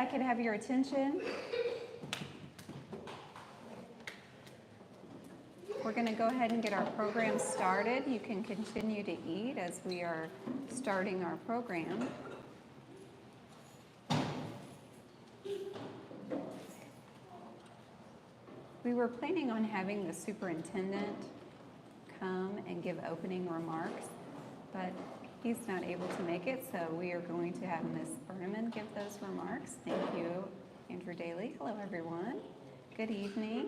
I could have your attention. We're going to go ahead and get our program started. You can continue to eat as we are starting our program. We were planning on having the superintendent come and give opening remarks, but he's not able to make it, so we are going to have Ms. Berneman give those remarks. Thank you, Andrew Daly. Hello, everyone. Good evening.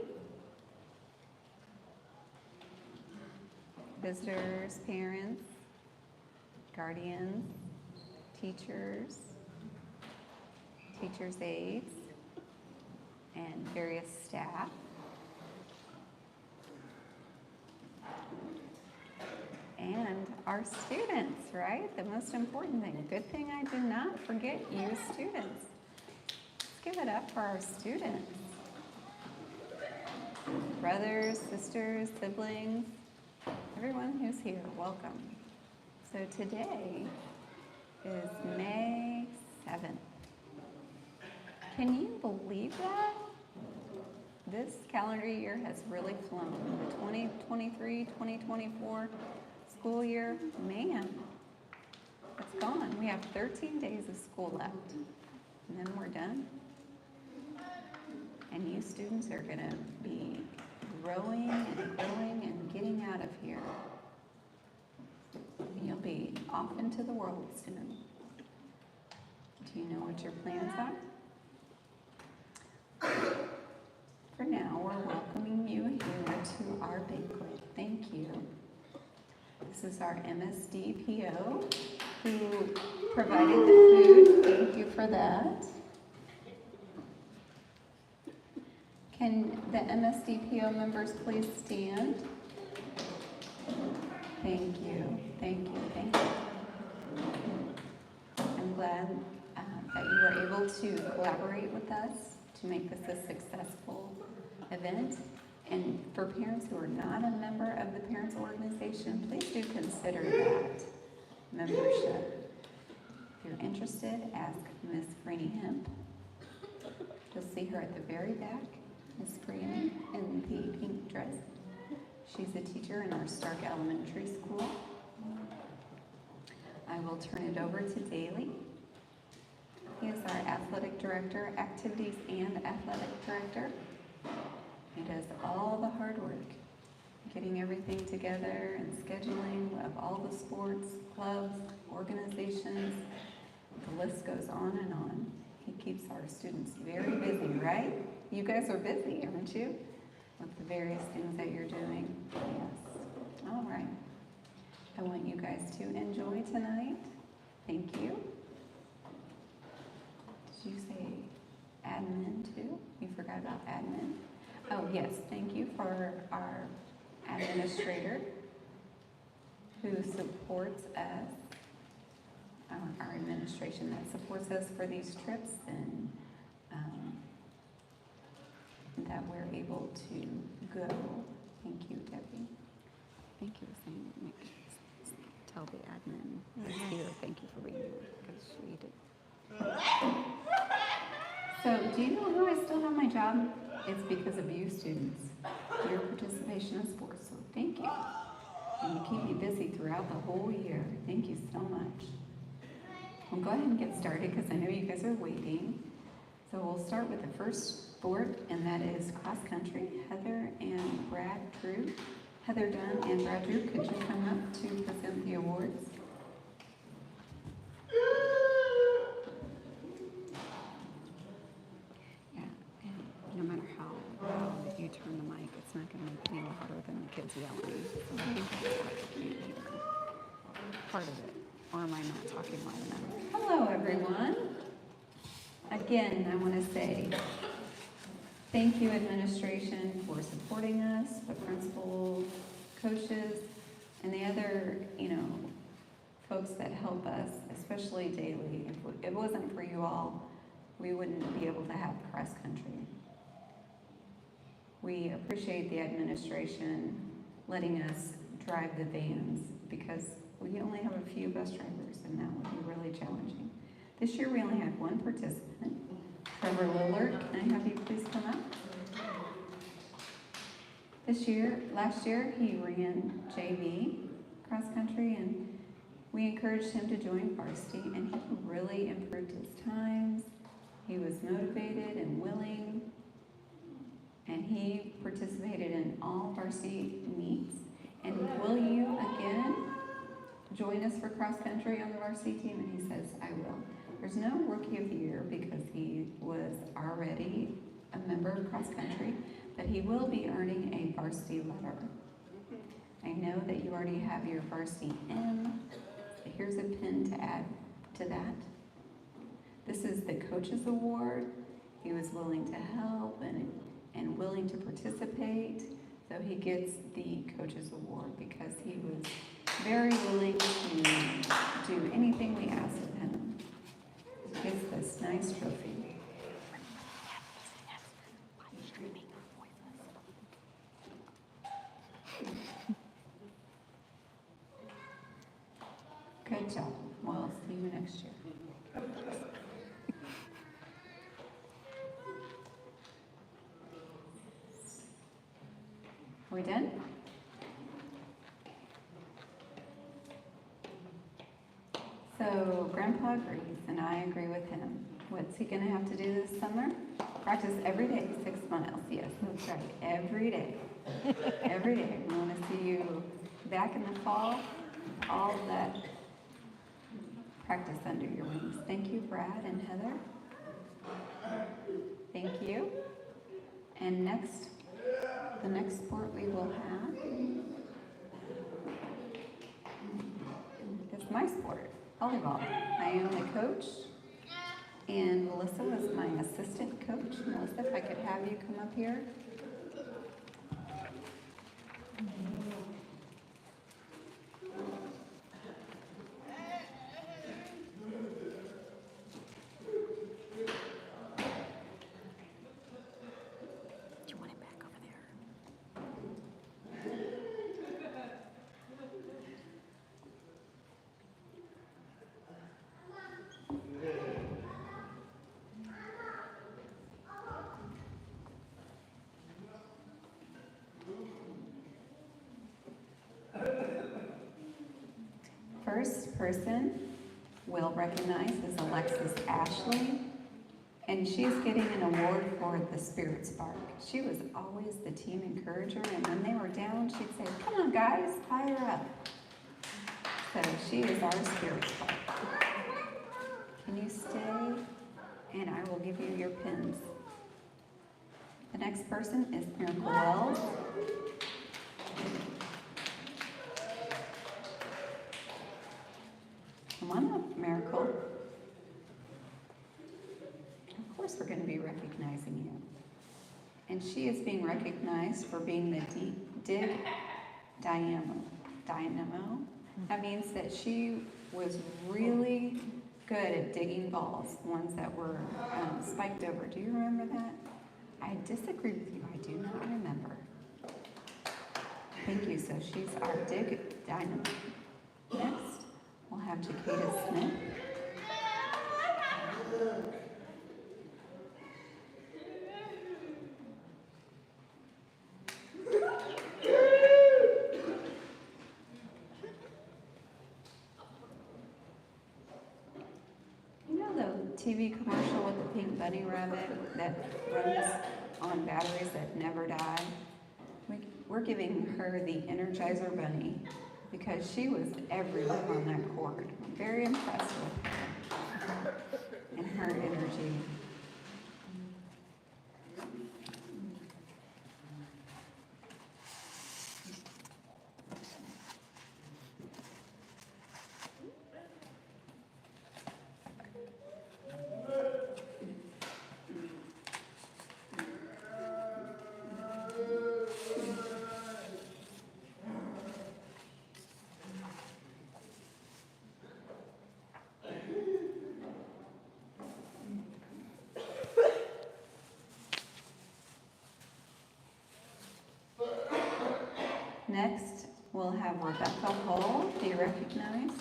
Visitors, parents, guardians, teachers, teachers' aides, and various staff. And our students, right? The most important thing. Good thing I did not forget you students. Let's give it up for our students. Brothers, sisters, siblings, everyone who's here, welcome. So today is May 7th. Can you believe that? This calendar year has really flown. The 2023-2024 school year, man, it's gone. We have 13 days of school left, and then we're done. And you students are going to be growing and getting out of here. You'll be off into the world soon. Do you know what your plans are? For now, we're welcoming you here to our banquet. Thank you. This is our MSDPO who provided the food. Thank you for that. Can the MSDPO members please stand? Thank you, thank you, thank you. I'm glad that you were able to collaborate with us to make this a successful event. And for parents who are not a member of the parents organization, please do consider that membership. If you're interested, ask Miss Franny Hemp. You'll see her at the very back, Miss Franny in the pink dress. She's a teacher in our Stark Elementary School. I will turn it over to Daly. He is our athletic director, activities and athletic director. He does all the hard work, getting everything together and scheduling of all the sports, clubs, organizations. The list goes on and on. He keeps our students very busy, right? You guys are busy, aren't you? With the various things that you're doing. Yes. All right. I want you guys to enjoy tonight. Thank you. Did you say admin too? You forgot about admin? Oh, yes, thank you for our administrator who supports us, our administration that supports us for these trips and that we're able to go. Thank you, Debbie. Thank you for saying, tell the admin that's here, thank you for being here, because she did. So, do you know how I still have my job? It's because of you students, your participation in sports, so thank you. And you keep me busy throughout the whole year. Thank you so much. We'll go ahead and get started because I know you guys are waiting. So we'll start with the first sport, and that is cross country. Heather and Brad Drew. Heather Dunn and Brad Drew, could you come up to present the awards? No matter how you turn the mic, it's not going to make any louder than the kids yelling. So I think that's what I can't hear. Part of it. Or am I not talking loud enough? Hello, everyone. Again, I want to say thank you, administration, for supporting us, the principals, coaches, and the other, folks that help us, especially daily. If it wasn't for you all, we wouldn't be able to have cross country. We appreciate the administration letting us drive the vans because we only have a few bus drivers and that would be really challenging. This year we only had one participant, Trevor Lillard, can I have you please come up? Last year, he ran JV cross country, and we encouraged him to join varsity, and he really improved his times. He was motivated and willing, and he participated in all varsity meets. And will you again join us for cross country on the varsity team? And he says, I will. There's no rookie of the year because he was already a member of cross country, but he will be earning a varsity letter. I know that you already have your varsity M. So here's a pin to add to that. This is the coach's award. He was willing to help and willing to participate. So he gets the coach's award because he was very willing to do anything we asked of him. He gets this nice trophy. Good job. We'll see you next year. Are we done? So Grandpa agrees, and I agree with him. What's he going to have to do this summer? Practice every day, 6 miles. Yes, that's right. Every day. Every day. We want to see you back in the fall. All of that practice under your wings. Thank you, Brad and Heather. Thank you. And next, the next sport we will have is my sport, volleyball. I am the coach, and Melissa was my assistant coach. Melissa, if I could have you come up here. First person we'll recognize is Alexis Ashley, and she's getting an award for the Spirit Spark. She was always the team encourager, and when they were down, she'd say, come on guys, fire up. So she is our Spirit Spark. Can you stay? And I will give you your pins. The next person is Miracle Wells. Come on up, Miracle. Of course we're going to be recognizing you. And she is being recognized for being the dig dynamo. That means that she was really good at digging balls, the ones that were spiked over. Do you remember that? I disagree with you. I do not remember. Thank you. So she's our dig dynamo. Next, we'll have Jakeda Smith. You know the TV commercial with the pink bunny rabbit that runs on batteries that never die? We're giving her the Energizer Bunny because she was everywhere on that court. I'm very impressed with her and her energy. Next, we'll have Rebecca Hull be recognized.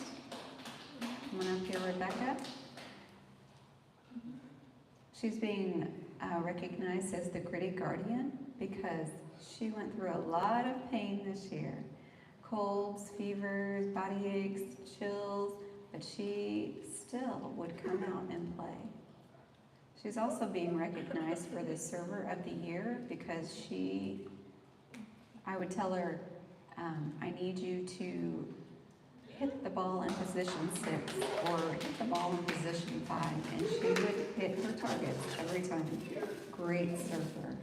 Come on up here, Rebecca. She's being recognized as the gritty guardian because she went through a lot of pain this year. Colds, fevers, body aches, chills, but she still would come out and play. She's also being recognized for the server of the year because I would tell her, I need you to hit the ball in position 6 or hit the ball in position 5, and she would hit her targets every time. Great server.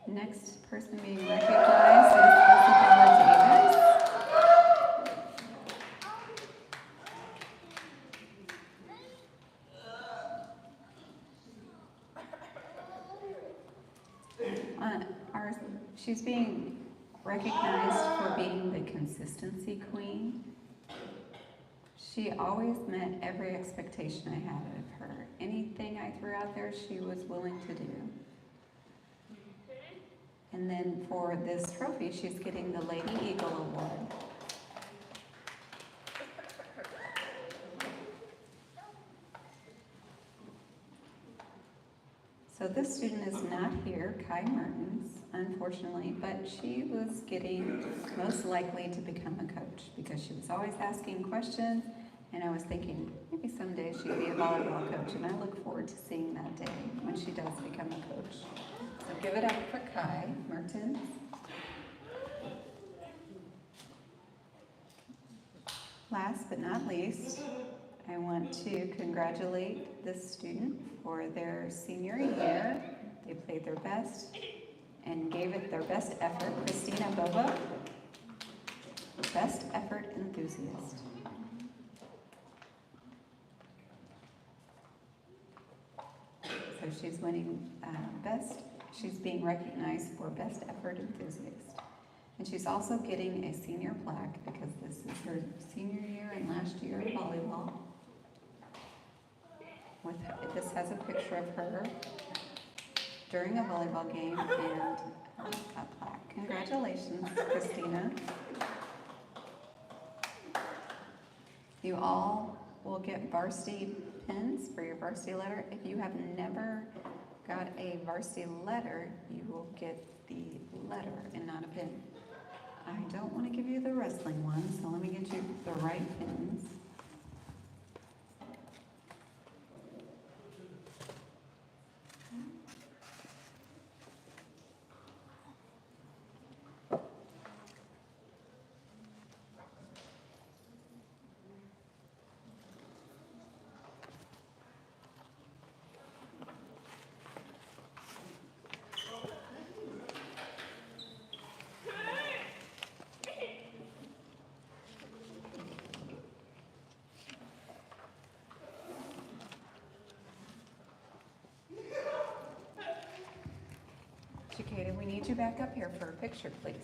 Next person being recognized is Isabella Davis. She's being recognized for being the consistency queen. She always met every expectation I had of her. Anything I threw out there, she was willing to do. And then for this trophy, she's getting the Lady Eagle Award. So this student is not here, Kai Mertens, unfortunately, but she was getting most likely to become a coach because she was always asking questions, and I was thinking maybe someday she'd be a volleyball coach, and I look forward to seeing that day when she does become a coach. So give it up for Kai Mertens. Last but not least, I want to congratulate this student for their senior year. They played their best and gave it their best effort. Christina Bobo, best effort enthusiast. So she's winning she's being recognized for best effort enthusiast. And she's also getting a senior plaque because this is her senior year and last year in volleyball. This has a picture of her during a volleyball game and a plaque. Congratulations, Christina. You all will get varsity pins for your varsity letter. If you have never got a varsity letter, you will get the letter and not a pin. I don't want to give you the wrestling one, so let me get you the right pins. Jacada, we need you back up here for a picture, please.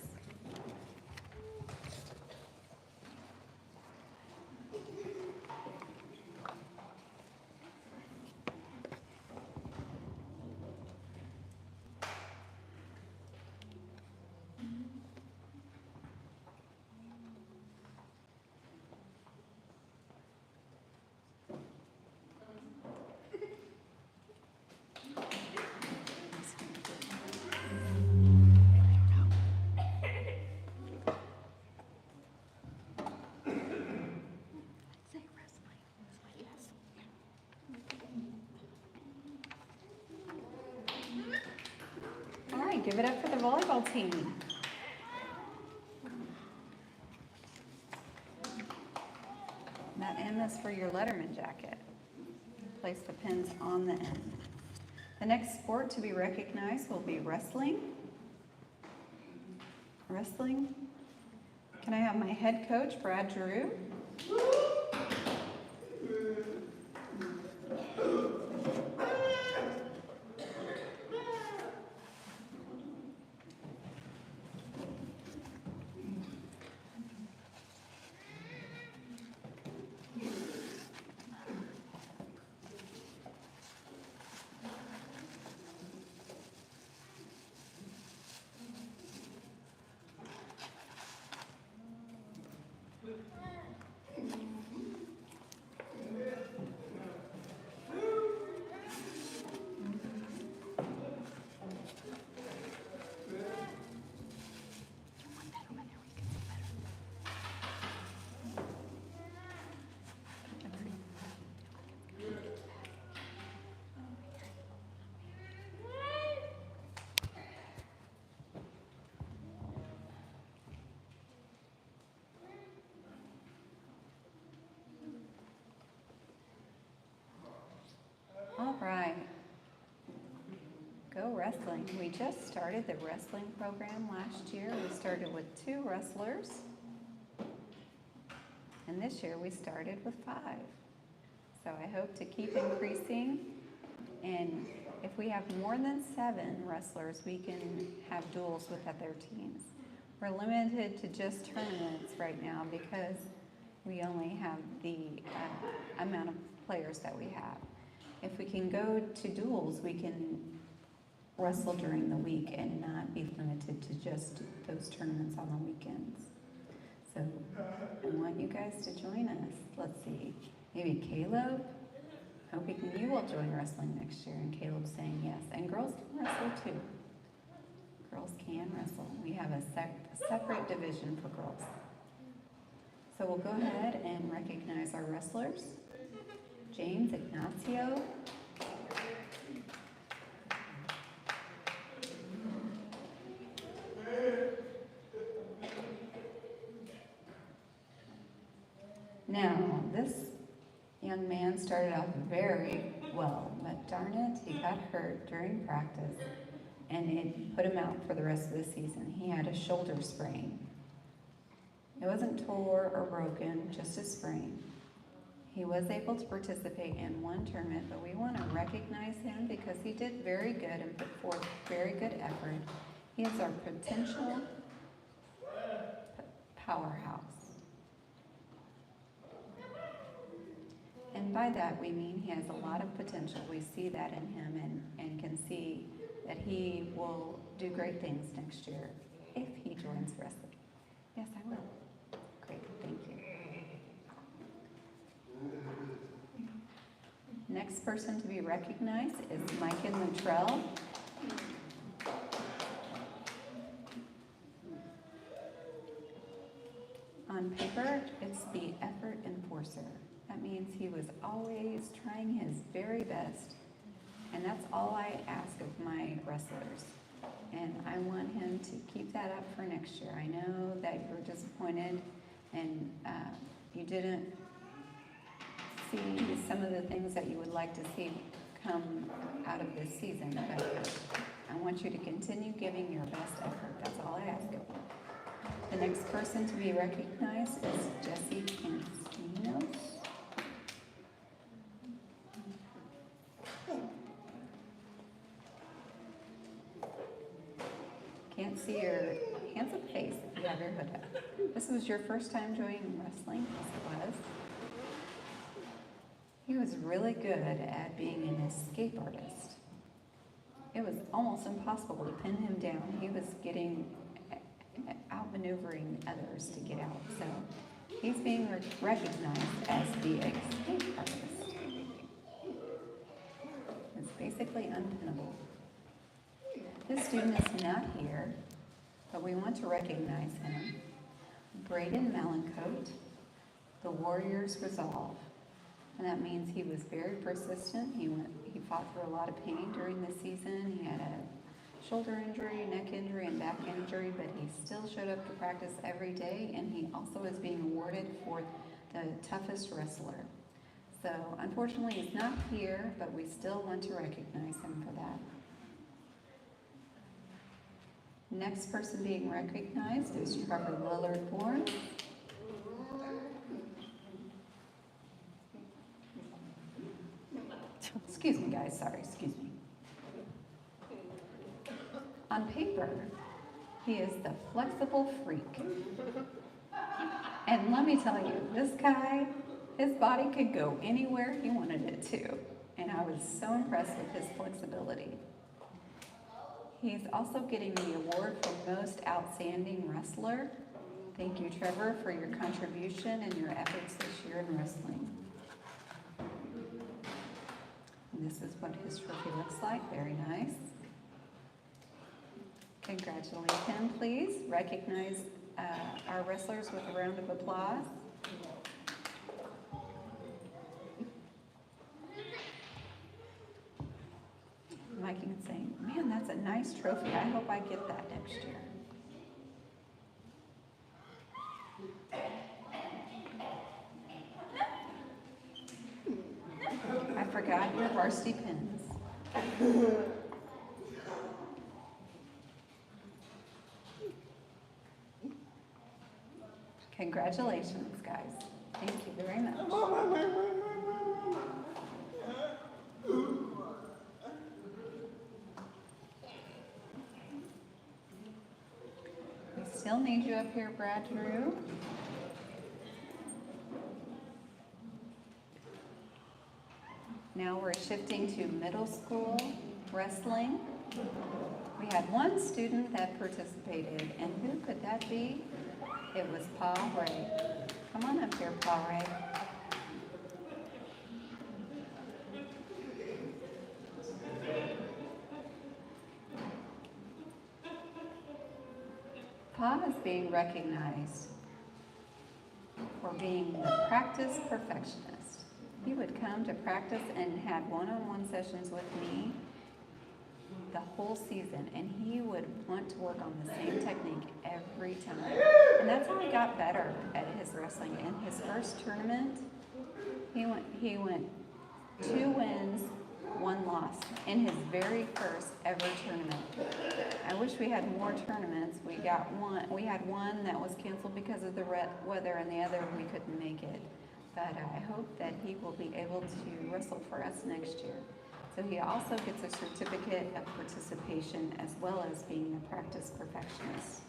Give it up for the volleyball team. That M is for your Letterman jacket. Place the pins on the end. The next sport to be recognized will be wrestling. Wrestling. Can I have my head coach, Brad Drew? wrestling. We just started the wrestling program last year. We started with 2 wrestlers. And this year we started with 5. So I hope to keep increasing. And if we have more than 7 wrestlers, we can have duels with other teams. We're limited to just tournaments right now because we only have the amount of players that we have. If we can go to duels, we can wrestle during the week and not be limited to just those tournaments on the weekends. So I want you guys to join us. Let's see, maybe Caleb? Hoping you will join wrestling next year. And Caleb's saying yes. And girls can wrestle too. Girls can wrestle. We have a separate division for girls. So we'll go ahead and recognize our wrestlers. James Ignacio. Now, this young man started off very well, but darn it, he got hurt during practice and it put him out for the rest of the season. He had a shoulder sprain. It wasn't tore or broken, just a sprain. He was able to participate in one tournament, but we want to recognize him because he did very good and put forth very good effort. He is our potential powerhouse. And by that we mean he has a lot of potential. We see that in him and can see that he will do great things next year if he joins wrestling. Yes, I will. Great, thank you. Next person to be recognized is Micah Luttrell. On paper, it's the effort enforcer. That means he was always trying his very best, and that's all I ask of my wrestlers. And I want him to keep that up for next year. I know that you were disappointed and you didn't see some of the things that you would like to see come out of this season, but I want you to continue giving your best effort. That's all I ask of you. The next person to be recognized is Jesse Cancinos. Can't see your handsome face if you have your hood up. This was your first time joining wrestling? Yes, it was. He was really good at being an escape artist. It was almost impossible to pin him down. He was outmaneuvering others to get out. So he's being recognized as the escape artist. It's basically unpinnable. This student is not here, but we want to recognize him. Braden Malencote, the Warrior's Resolve. And that means he was very persistent. He fought through a lot of pain during the season. He had a shoulder injury, neck injury, and back injury, but he still showed up to practice every day, and he also is being awarded for the toughest wrestler. So unfortunately he's not here, but we still want to recognize him for that. Next person being recognized is Trevor Lillard-Bourne. Excuse me, guys, sorry, excuse me. On paper, he is the flexible freak. And let me tell you, this guy, his body could go anywhere he wanted it to. And I was so impressed with his flexibility. He's also getting the award for Most Outstanding Wrestler. Thank you, Trevor, for your contribution and your efforts this year in wrestling. And this is what his trophy looks like. Very nice. Congratulate him, please. Recognize our wrestlers with a round of applause. Mike is saying, man, that's a nice trophy. I hope I get that next year. I forgot your varsity pins. Congratulations, guys. Thank you very much. We still need you up here, Brad Drew. Now we're shifting to middle school wrestling. We had one student that participated, and who could that be? It was Paul Ray. Come on up here, Paul Ray. Pa is being recognized for being the practice perfectionist. He would come to practice and had one-on-one sessions with me the whole season, and he would want to work on the same technique every time. And that's how he got better at his wrestling. In his first tournament, he went 2 wins, 1 loss in his very first ever tournament. I wish we had more tournaments. We had one that was canceled because of the weather, and the other we couldn't make it. But I hope that he will be able to wrestle for us next year. So he also gets a certificate of participation as well as being a practice perfectionist,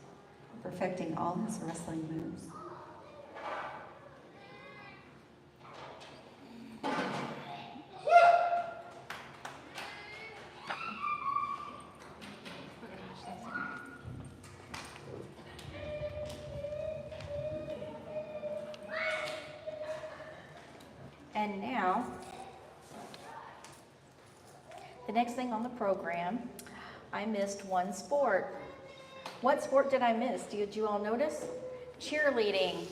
perfecting all his wrestling moves. And now, the next thing on the program, I missed one sport. What sport did I miss? Did you all notice? Cheerleading.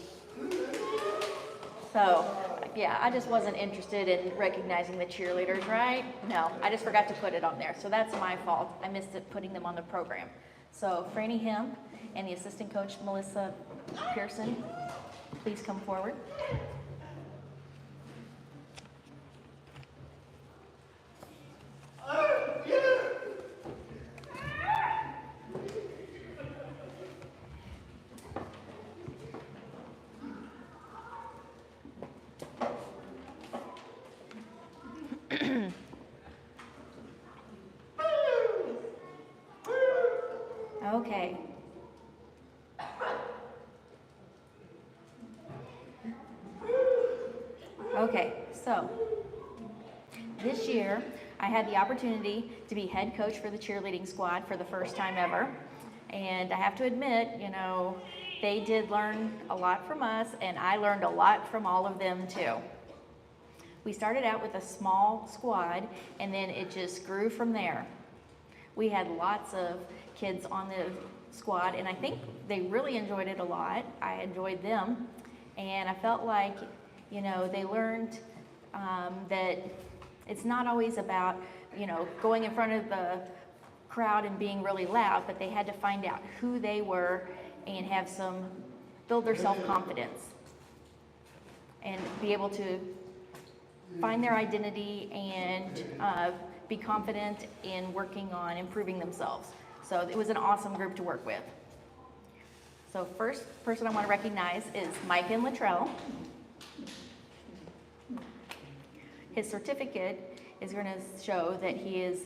So, yeah, I just wasn't interested in recognizing the cheerleaders, right? No, I just forgot to put it on there. So that's my fault. I missed it putting them on the program. So Franny Hemp and the assistant coach, Melissa Pearson, please come forward. Okay. Okay, so this year I had the opportunity to be head coach for the cheerleading squad for the first time ever. And I have to admit, they did learn a lot from us, and I learned a lot from all of them too. We started out with a small squad, and then it just grew from there. We had lots of kids on the squad, and I think they really enjoyed it a lot. I enjoyed them, and I felt like, they learned that it's not always about, going in front of the crowd and being really loud, but they had to find out who they were and build their self-confidence and be able to find their identity and be confident in working on improving themselves. So it was an awesome group to work with. So first person I want to recognize is Mike and Luttrell. His certificate is going to show that he is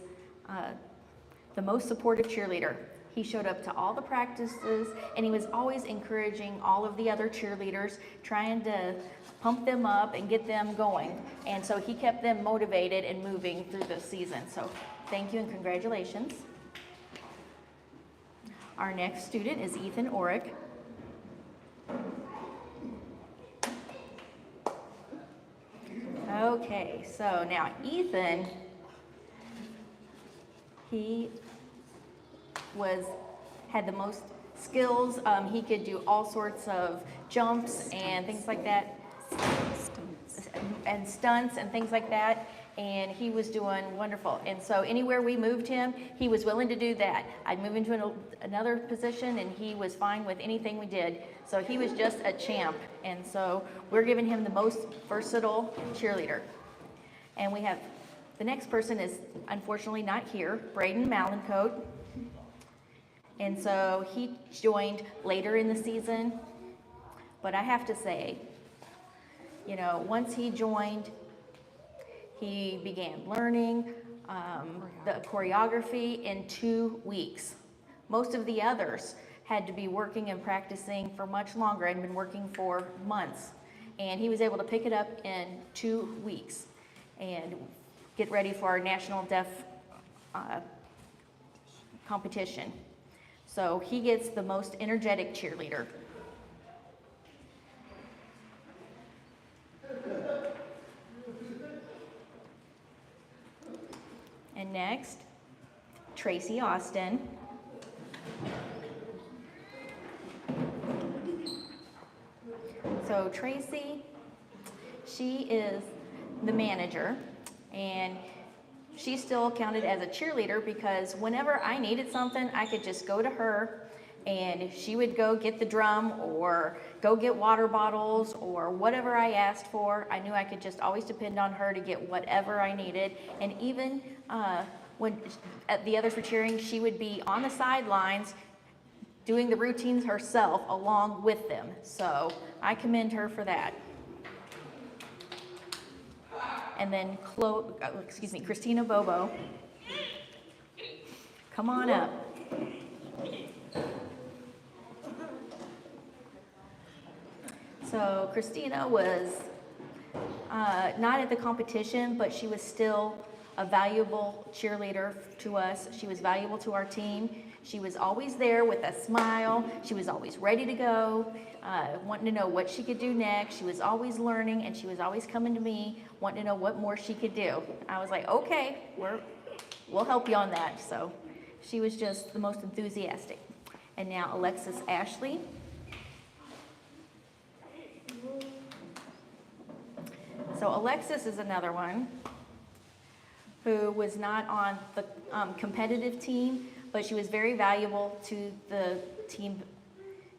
the most supportive cheerleader. He showed up to all the practices, and he was always encouraging all of the other cheerleaders, trying to pump them up and get them going. And so he kept them motivated and moving through the season. So thank you and congratulations. Our next student is Ethan Orrick. Okay, so now Ethan, he had the most skills. He could do all sorts of jumps and things like that, and stunts and things like that. And he was doing wonderful. And so anywhere we moved him, he was willing to do that. I'd move into another position, and he was fine with anything we did. So he was just a champ. And so we're giving him the most versatile cheerleader. And we have, the next person is unfortunately not here, Braden Malencote. And so he joined later in the season, But I have to say, you know, once he joined, he began learning the choreography in 2 weeks. Most of the others had to be working and practicing for much longer and been working for months. And he was able to pick it up in 2 weeks and get ready for our national deaf competition. So he gets the most energetic cheerleader. And next, Tracy Austin. So Tracy, she is the manager, and she still counted as a cheerleader because whenever I needed something, I could just go to her and she would go get the drum or go get water bottles or whatever I asked for. I knew I could just always depend on her to get whatever I needed. And even when the others were cheering, she would be on the sidelines doing the routines herself along with them. So I commend her for that. And then Christina Bobo. Come on up. So Christina was not at the competition, but she was still a valuable cheerleader to us. She was valuable to our team. She was always there with a smile. She was always ready to go, wanting to know what she could do next. She was always learning, and she was always coming to me, wanting to know what more she could do. I was like, okay, we'll help you on that. So she was just the most enthusiastic. And now Alexis Ashley. So Alexis is another one who was not on the competitive team, but she was very valuable to the team.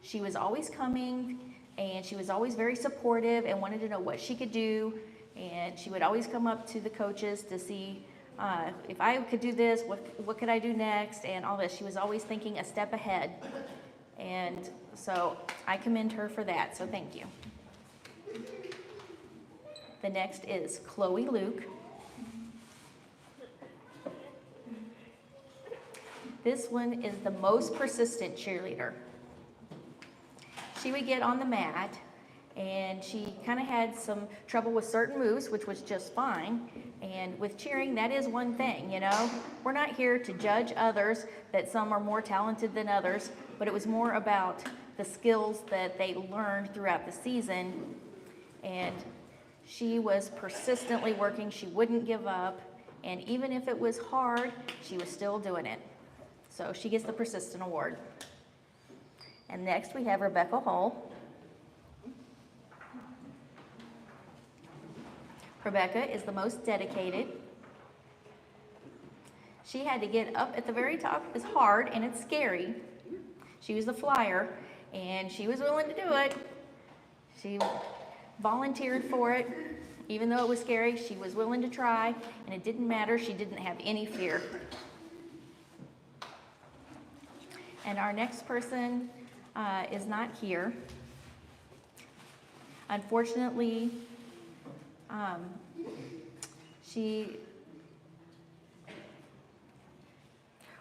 She was always coming, and she was always very supportive and wanted to know what she could do. And she would always come up to the coaches to see if I could do this, what could I do next, and all this. She was always thinking a step ahead. And so I commend her for that, so thank you. The next is Chloe Luke. This one is the most persistent cheerleader. She would get on the mat, and she kind of had some trouble with certain moves, which was just fine. And with cheering, that is one thing, you know. We're not here to judge others, that some are more talented than others, but it was more about the skills that they learned throughout the season. And she was persistently working. She wouldn't give up. And even if it was hard, she was still doing it. So she gets the Persistent Award. And next we have Rebecca Hull. Rebecca is the most dedicated. She had to get up at the very top. It's hard and it's scary. She was the flyer, and she was willing to do it. She volunteered for it. Even though it was scary, she was willing to try, and it didn't matter. She didn't have any fear. And our next person is not here. Unfortunately, she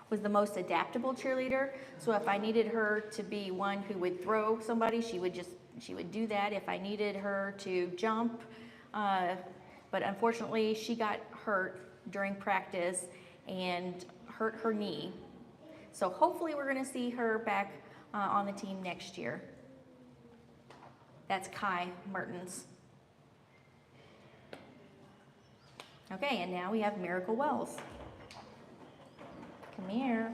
was the most adaptable cheerleader. So if I needed her to be one who would throw somebody, she would do that. If I needed her to jump, but unfortunately she got hurt during practice and hurt her knee. So hopefully we're going to see her back on the team next year. That's Kai Mertens. Okay, and now we have Miracle Wells. Come here.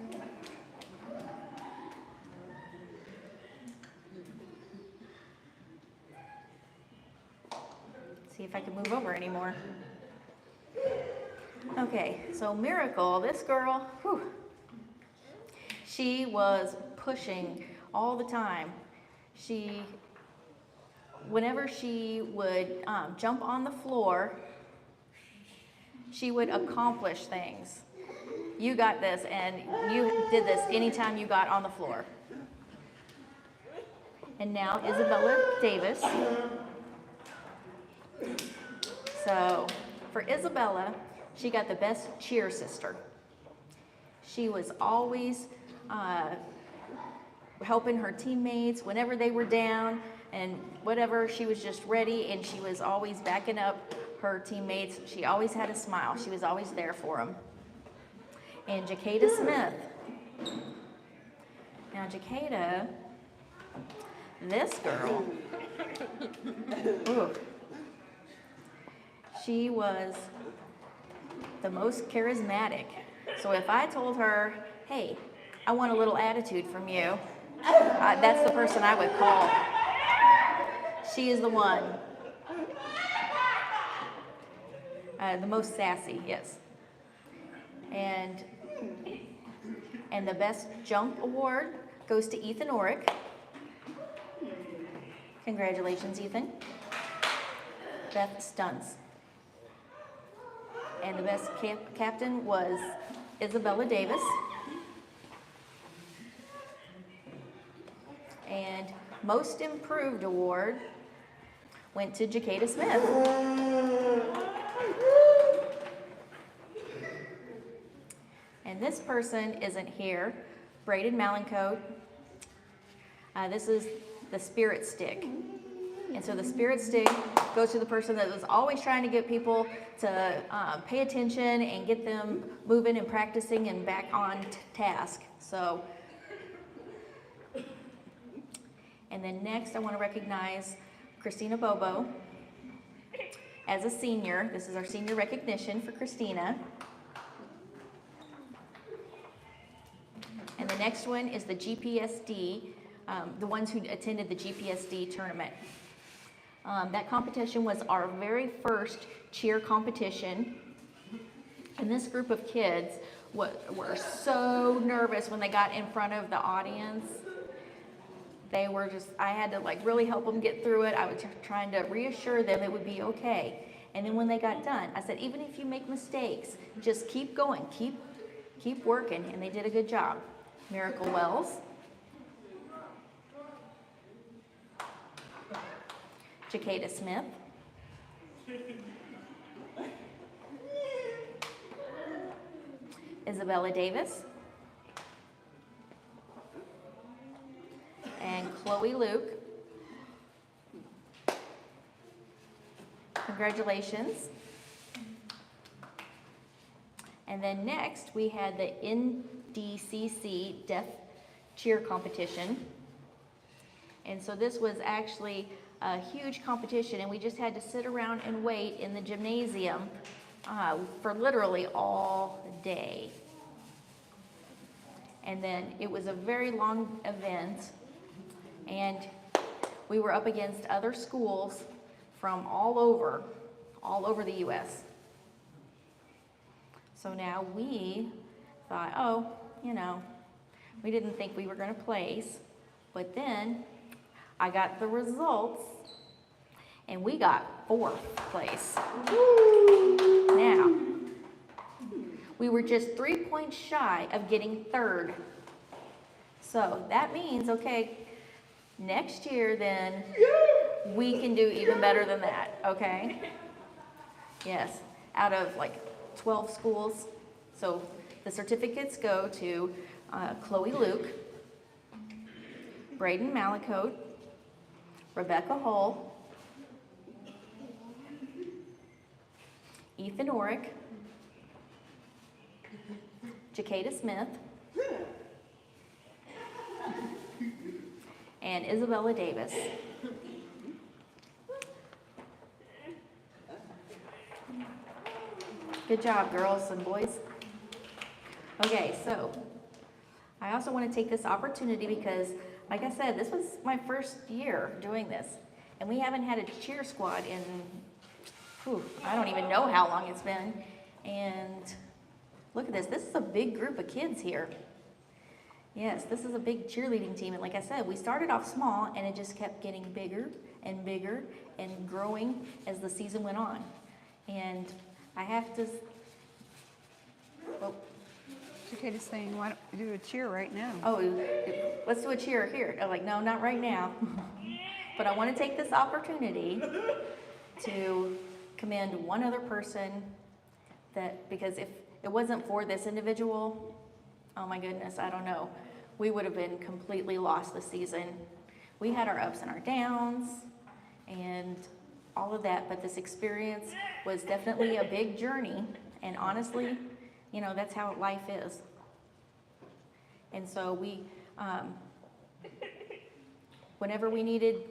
See if I can move over anymore. Okay, so Miracle, this girl, whew, she was pushing all the time. Whenever she would jump on the floor, she would accomplish things. You got this, and you did this anytime you got on the floor. And now Isabella Davis. So for Isabella, she got the best cheer sister. She was always helping her teammates whenever they were down and whatever. She was just ready, and she was always backing up her teammates. She always had a smile. She was always there for them. And Jacada Smith. Now Jacada, this girl, ooh, she was the most charismatic. So if I told her, hey, I want a little attitude from you, that's the person I would call. She is the one. The most sassy, yes. And the best jump award goes to Ethan Orrick. Congratulations, Ethan. Beth Stunts. And the best captain was Isabella Davis. And most improved award went to Jacada Smith. And this person isn't here, Braden Malencote. This is the spirit stick. And so the spirit stick goes to the person that was always trying to get people to pay attention and get them moving and practicing and back on task. So, and then next I want to recognize Christina Bobo as a senior. This is our senior recognition for Christina. And the next one is the GPSD, the ones who attended the GPSD tournament. That competition was our very first cheer competition. And this group of kids were so nervous when they got in front of the audience. They were just, I had to like really help them get through it. I was trying to reassure them it would be okay. And then when they got done, I said, even if you make mistakes, just keep going, keep working. And they did a good job. Miracle Wells. Jacada Smith. Isabella Davis. And Chloe Luke. Congratulations. And then next we had the NDCC Deaf Cheer Competition. And so this was actually a huge competition, and we just had to sit around and wait in the gymnasium for literally all day. And then it was a very long event, and we were up against other schools from all over the U.S. So now we thought, oh, you know, we didn't think we were going to place, but then I got the results, and we got 4th place. Now, we were just 3 points shy of getting 3rd. So that means, okay, next year then, we can do even better than that, okay? Yes, out of like 12 schools. So the certificates go to Chloe Luke, Braden Malencote, Rebecca Hull, Ethan Orrick, Jacada Smith, and Isabella Davis. Good job, girls and boys. Okay, so I also want to take this opportunity because, like I said, this was my first year doing this, and we haven't had a cheer squad in, I don't even know how long it's been. And look at this. This is a big group of kids here. Yes, this is a big cheerleading team. And like I said, we started off small, and it just kept getting bigger and bigger and growing as the season went on. And I have to, Katie's saying, why don't we do a cheer right now? Oh, let's do a cheer here. I'm like, no, not right now. But I want to take this opportunity to commend one other person because if it wasn't for this individual, oh my goodness, I don't know. We would have been completely lost this season. We had our ups and our downs and all of that, but this experience was definitely a big journey. And honestly, that's how life is. And so whenever we needed,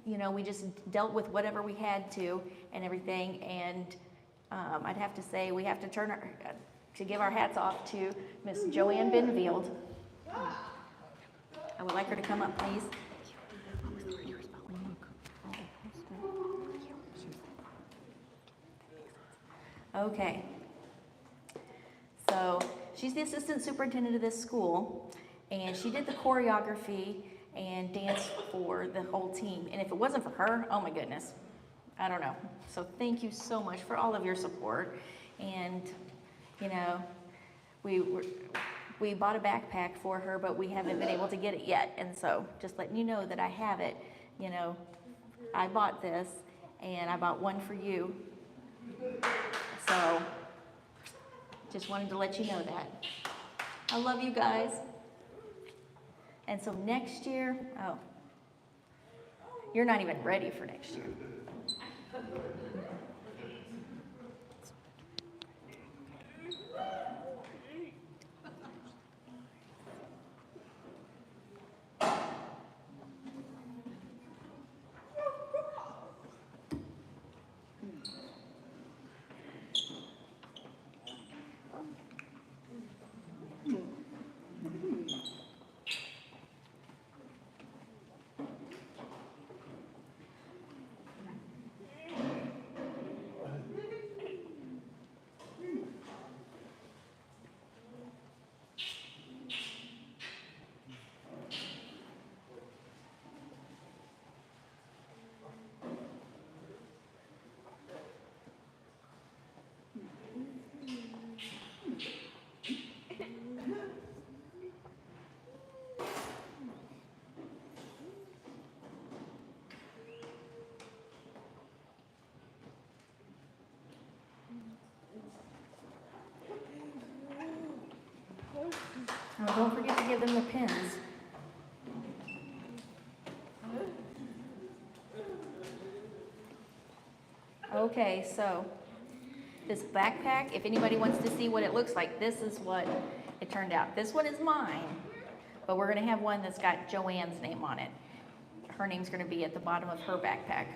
we just dealt with whatever we had to and everything. And I'd have to say we have to give our hats off to Miss Joanne Benfield. I would like her to come up, please. Okay. So she's the assistant superintendent of this school, and she did the choreography and dance for the whole team. And if it wasn't for her, oh my goodness, I don't know. So thank you so much for all of your support. And, we bought a backpack for her, but we haven't been able to get it yet. And so just letting you know that I have it, I bought this, and I bought one for you. So just wanted to let you know that. I love you guys. And so next year, you're not even ready for next year. Oh, don't forget to give them the pins. Okay, so this backpack, if anybody wants to see what it looks like, this is what it turned out. This one is mine, but we're going to have one that's got Joanne's name on it. Her name's going to be at the bottom of her backpack.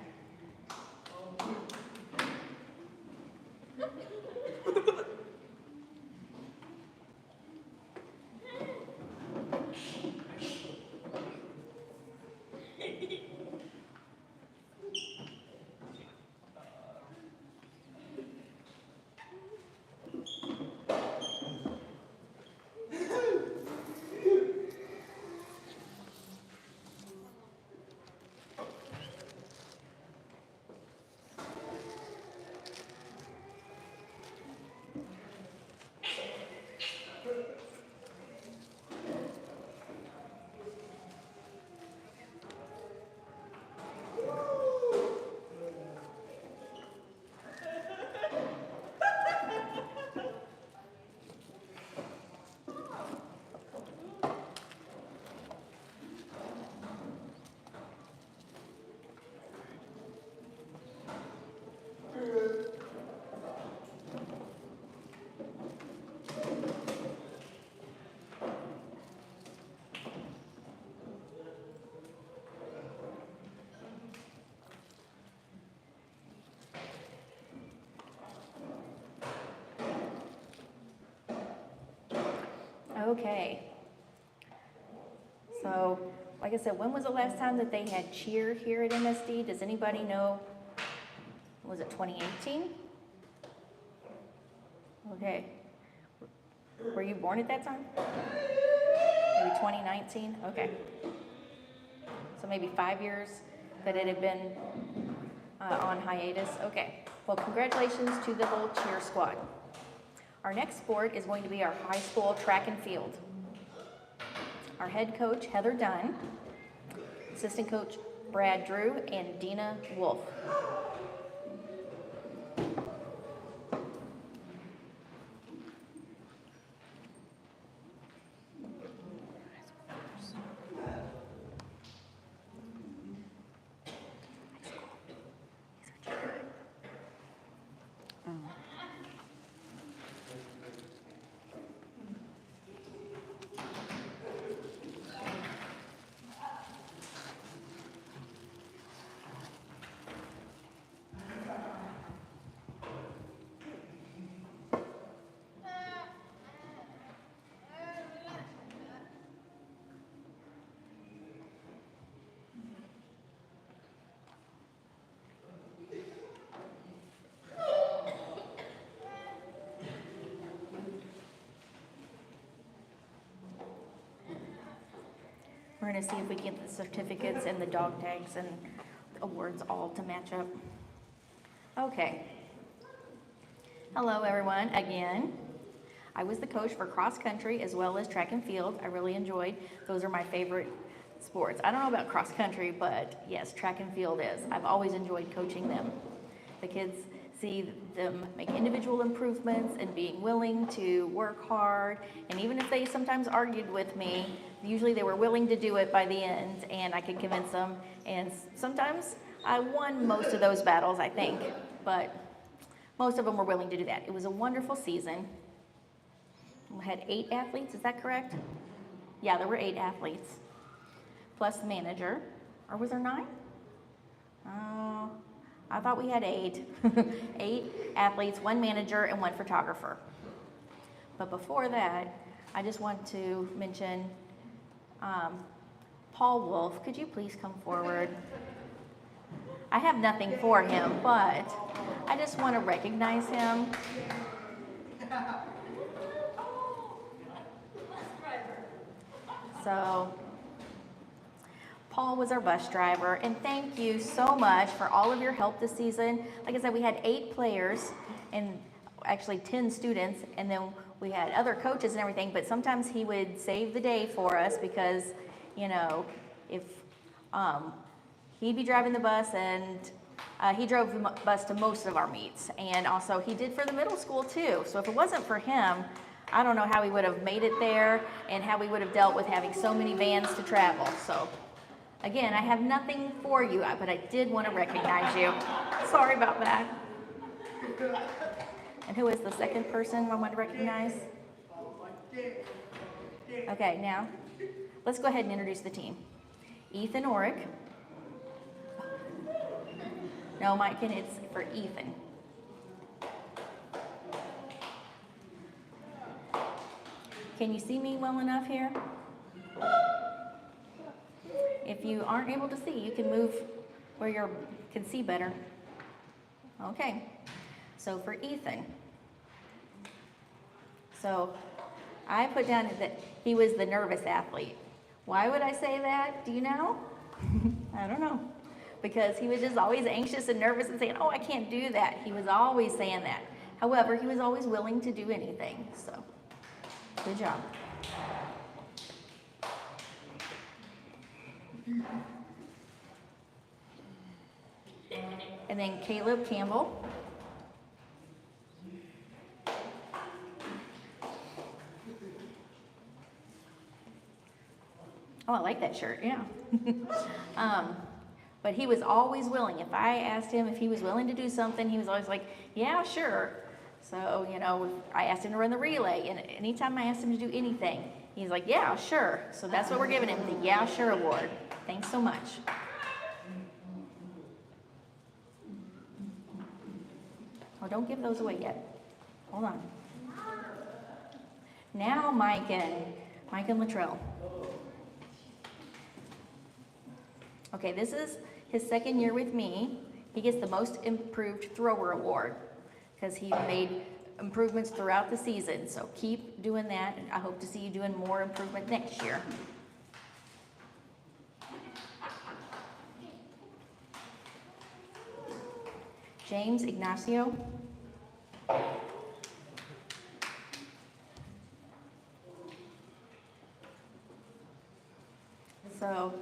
Okay. So, like I said, when was the last time that they had cheer here at MSD? Does anybody know? Was it 2018? Okay. Were you born at that time? Maybe 2019? Okay. So maybe 5 years that it had been on hiatus? Okay. Well, congratulations to the whole cheer squad. Our next sport is going to be our high school track and field. Our head coach, Heather Dunn, assistant coach, Brad Drew, and Dina Wolf. We're going to see if we can get the certificates and the dog tags and awards all to match up. Okay. Hello, everyone, again. I was the coach for cross country as well as track and field. I really enjoyed. Those are my favorite sports. I don't know about cross country, but yes, track and field is. I've always enjoyed coaching them. The kids see them make individual improvements and being willing to work hard. And even if they sometimes argued with me, usually they were willing to do it by the end, and I could convince them. And sometimes I won most of those battles, I think, but most of them were willing to do that. It was a wonderful season. We had 8 athletes, is that correct? Yeah, there were 8 athletes, plus the manager. Or was there 9? Oh, I thought we had 8. 8 athletes, 1 manager, and 1 photographer. But before that, I just want to mention Paul Wolf. Could you please come forward? I have nothing for him, but I just want to recognize him. So, Paul was our bus driver, and thank you so much for all of your help this season. Like I said, we had 8 players and actually 10 students, and then we had other coaches and everything, but sometimes he would save the day for us because, you know, if he'd be driving the bus, and he drove the bus to most of our meets, and also he did for the middle school too. So if it wasn't for him, I don't know how we would have made it there and how we would have dealt with having so many vans to travel. So again, I have nothing for you, but I did want to recognize you. Sorry about that. And who is the second person I want to recognize? Okay, now let's go ahead and introduce the team. Ethan Orick. No, Mike, and it's for Ethan. Can you see me well enough here? If you aren't able to see, you can move where you can see better. Okay, so for Ethan. So I put down that he was the nervous athlete. Why would I say that? Do you know? I don't know. Because he was just always anxious and nervous and saying, oh, I can't do that. He was always saying that. However, he was always willing to do anything. So, good job. And then Caleb Campbell. Oh, I like that shirt, yeah. But he was always willing. If I asked him if he was willing to do something, he was always like, yeah, sure. So, you know, I asked him to run the relay, and anytime I asked him to do anything, he's like, yeah, sure. So that's what we're giving him, the Yeah, Sure Award. Thanks so much. Oh, don't give those away yet. Hold on. Now Mike and Luttrell. Okay, this is his second year with me. He gets the Most Improved Thrower Award because he made improvements throughout the season. So keep doing that, and I hope to see you doing more improvement next year. James Ignacio. so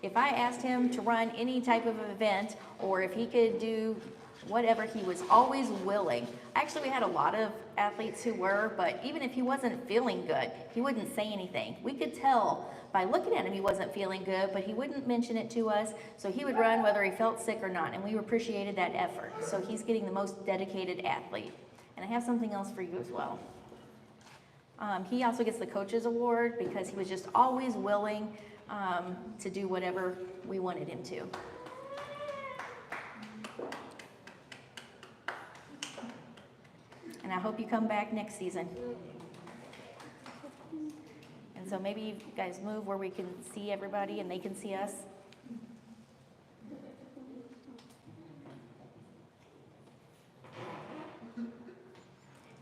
if I asked him to run any type of event, or if he could do whatever, he was always willing. Actually, we had a lot of athletes who were, but even if he wasn't feeling good, he wouldn't say anything. We could tell by looking at him he wasn't feeling good, but he wouldn't mention it to us. So he would run whether he felt sick or not, and we appreciated that effort. So he's getting the most dedicated athlete. And I have something else for you as well. He also gets the Coaches Award because he was just always willing to do whatever we wanted him to. And I hope you come back next season. And so maybe you guys move where we can see everybody and they can see us.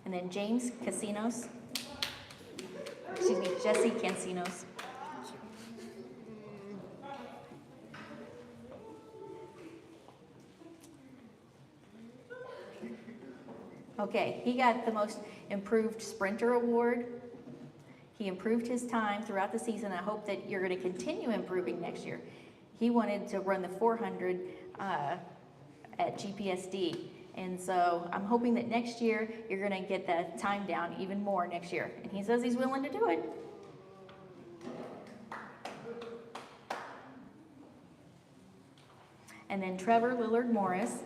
And then James Casinos. Excuse me, Jesse Cancinos. Okay, he got the most improved sprinter award. He improved his time throughout the season. I hope that you're going to continue improving next year. He wanted to run the 400 at GPSD. And so I'm hoping that next year you're going to get that time down even more next year. And he says he's willing to do it. And then Trevor Lillard Morris.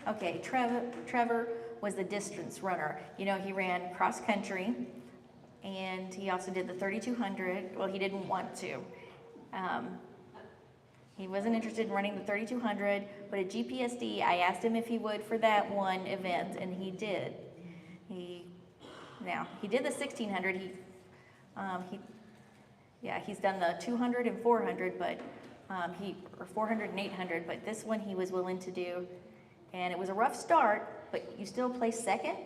Okay, Trevor was the distance runner. You know, he ran cross country, and he also did the 3,200. Well, he didn't want to. He wasn't interested in running the 3,200, but at GPSD, I asked him if he would for that one event, and he did. He did the 1,600. He's done the 200 and 400, but or 400 and 800. But this one he was willing to do. And it was a rough start, but you still placed second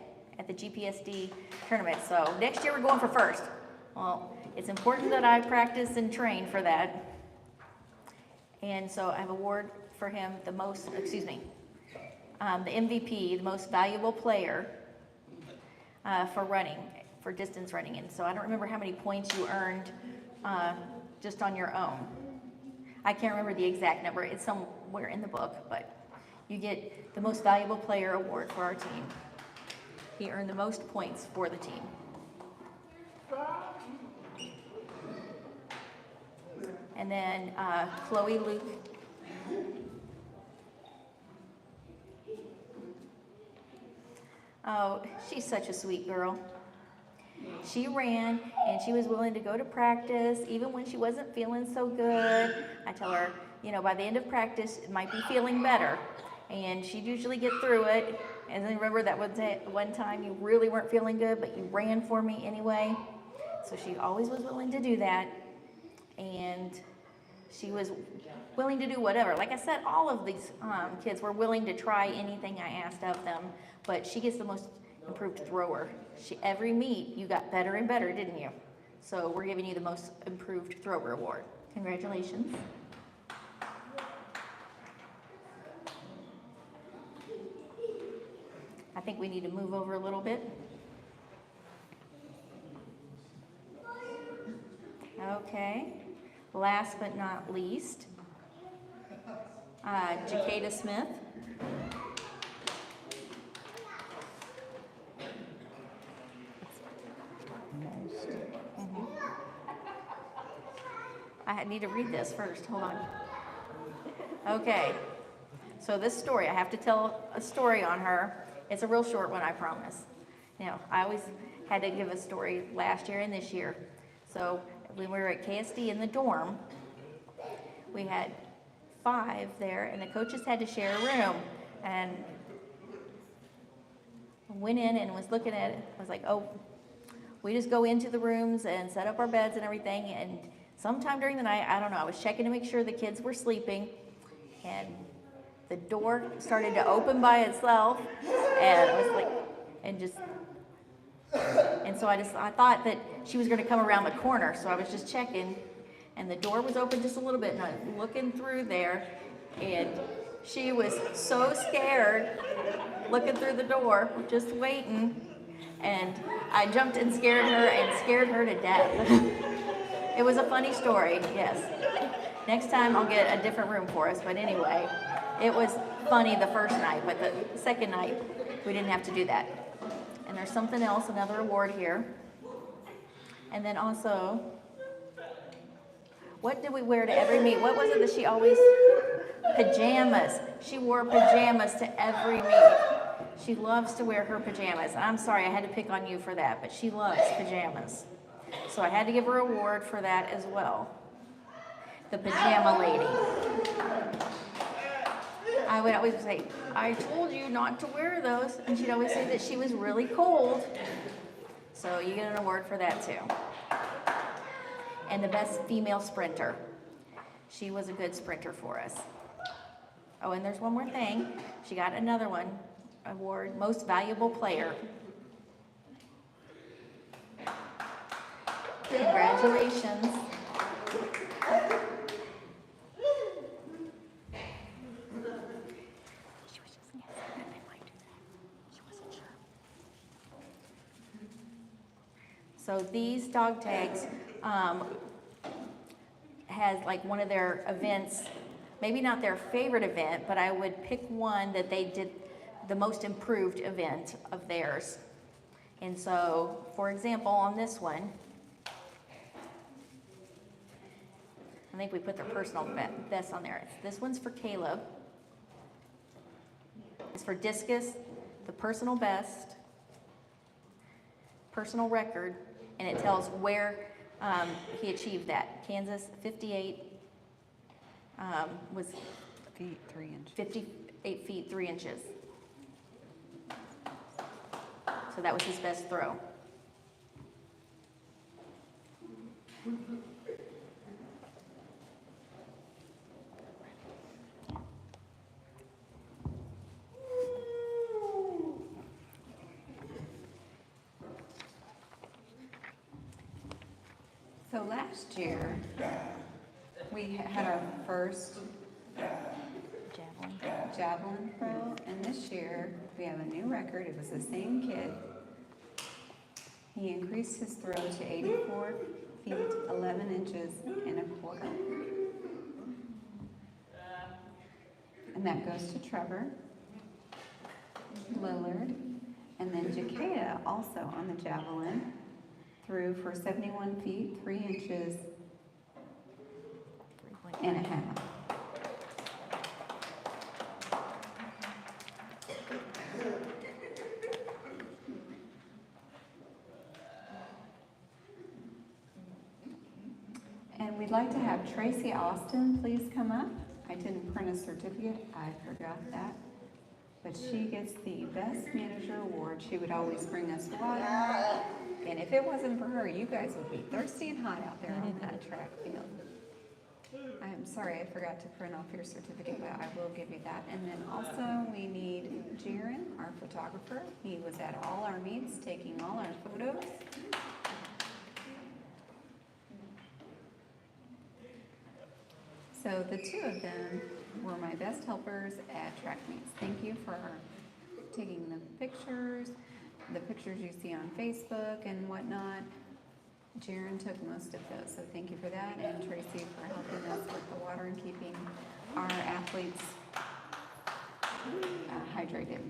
at the GPSD tournament. So next year we're going for first. Well, it's important that I practice and train for that. And so I have an award for him, the MVP, the most valuable player for distance running. And so I don't remember how many points you earned just on your own. I can't remember the exact number. It's somewhere in the book, but you get the most valuable player award for our team. He earned the most points for the team. And then Chloe Luke. Oh, she's such a sweet girl. She ran and she was willing to go to practice even when she wasn't feeling so good. I tell her, by the end of practice, it might be feeling better. And she'd usually get through it. And then remember that one time you really weren't feeling good, but you ran for me anyway. So she always was willing to do that. And she was willing to do whatever. Like I said, all of these kids were willing to try anything I asked of them. But she gets the most improved thrower. Every meet, you got better and better, didn't you? So we're giving you the most improved thrower award. Congratulations. I think we need to move over a little bit. Okay. Last but not least, Jacada Smith. I need to read this first. Hold on. Okay. So this story, I have to tell a story on her. It's a real short one, I promise. I always had to give a story last year and this year. So when we were at KSD in the dorm, we had 5 there, and the coaches had to share a room. And went in and was looking at it. I was like, oh, we just go into the rooms and set up our beds and everything. And sometime during the night, I don't know, I was checking to make sure the kids were sleeping. And the door started to open by itself, and I was like, and so I thought that she was going to come around the corner, so I was just checking, and the door was open just a little bit, and I was looking through there, and she was so scared, looking through the door, just waiting, and I jumped and scared her to death. It was a funny story, yes. Next time I'll get a different room for us, but anyway, it was funny the first night, but the second night we didn't have to do that. And there's something else, another award here. And then also, what did we wear to every meet? What was it that she always, pajamas. She wore pajamas to every meet. She loves to wear her pajamas. I'm sorry, I had to pick on you for that, but she loves pajamas. So I had to give her an award for that as well. The pajama lady. I would always say, I told you not to wear those. And she'd always say that she was really cold. So you get an award for that too. And the best female sprinter. She was a good sprinter for us. Oh, and there's one more thing. She got another one, award, most valuable player. Congratulations. So these dog tags has like one of their events, maybe not their favorite event, but I would pick one that they did the most improved event of theirs. And so, for example, on this one, I think we put their personal best on there. This one's for Caleb. It's for discus, the personal best, personal record, and it tells where he achieved that. Kansas, 58 was feet 3 inches. 58 feet 3 inches. So that was his best throw. So last year, we had our first javelin throw, and this year we have a new record. It was the same kid. He increased his throw to 84 feet 11 inches and a quarter. And that goes to Trevor Lillard, and then Jakeda also on the javelin threw for 71 feet 3 inches and a half. And we'd like to have Tracy Austin please come up. I didn't print a certificate, I forgot that. But she gets the Best Manager Award. She would always bring us water. And if it wasn't for her, you guys would be thirsty and hot out there on that track field. I'm sorry, I forgot to print off your certificate, but I will give you that. And then also we need Jaron, our photographer. He was at all our meets, taking all our photos. So the two of them were my best helpers at track meets. Thank you for taking the pictures you see on Facebook and whatnot. Jaron took most of those, so thank you for that. And Tracy for helping us with the water and keeping our athletes hydrated.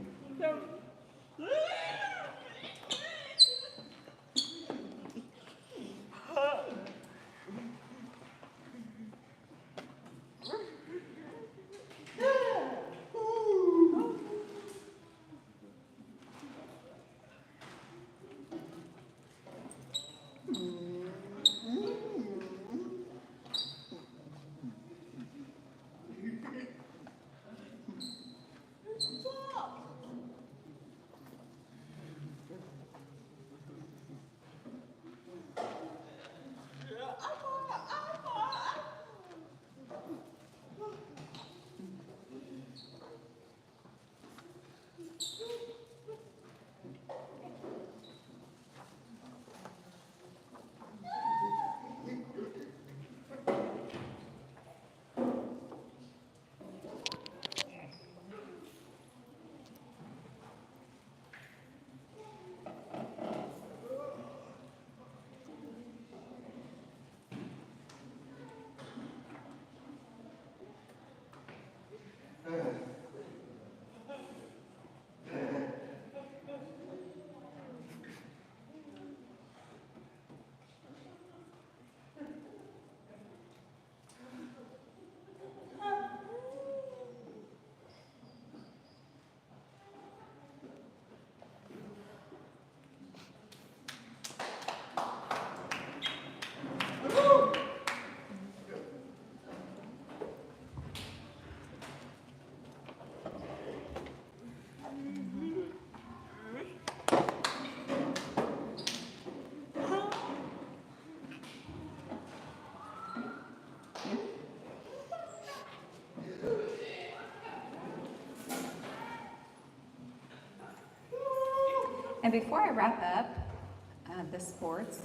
And before I wrap up the sports,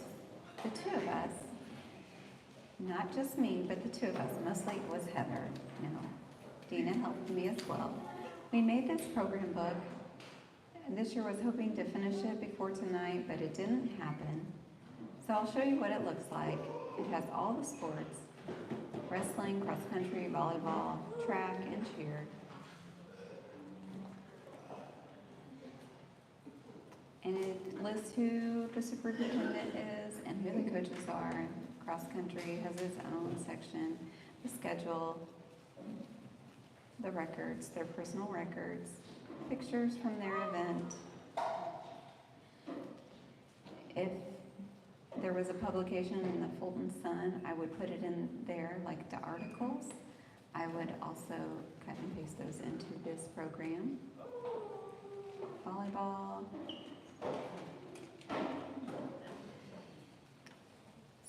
the two of us, not just me, but the two of us, mostly it was Heather, Dina helped me as well. We made this program book, and this year was hoping to finish it before tonight, but it didn't happen. So I'll show you what it looks like. It has all the sports: wrestling, cross country, volleyball, track, and cheer. And it lists who the superintendent is and who the coaches are. Cross country has its own section, the schedule, the records, their personal records, pictures from their event. If there was a publication in the Fulton Sun, I would put it in there like the articles. I would also cut and paste those into this program. Volleyball.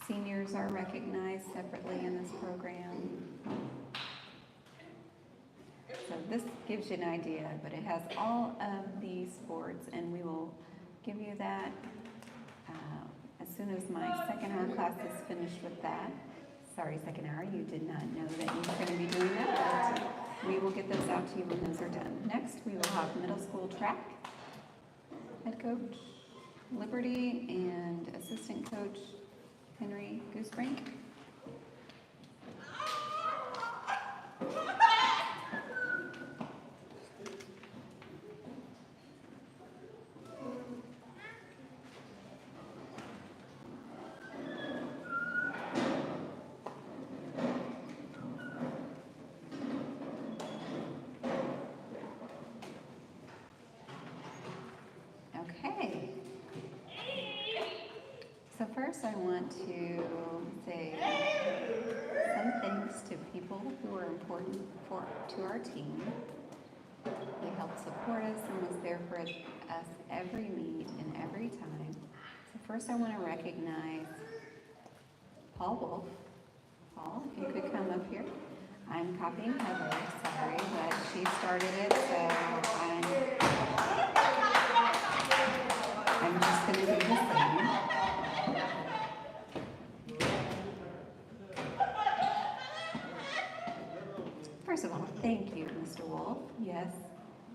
Seniors are recognized separately in this program. So this gives you an idea, but it has all of these sports, and we will give you that as soon as my second hour class is finished with that. Sorry, second hour, you did not know that you were going to be doing that, but we will get those out to you when those are done. Next, we will have middle school track, head coach Liberty, and assistant coach Henry Goosebrink. Okay. So first I want to say some thanks to people who are important to our team. They helped support us and was there for us every meet and every time. So first I want to recognize Paul Wolf. Paul, if you could come up here. I'm copying Heather, sorry, but she started it, so I'm just going to do the same. First of all, thank you, Mr. Wolf. Yes,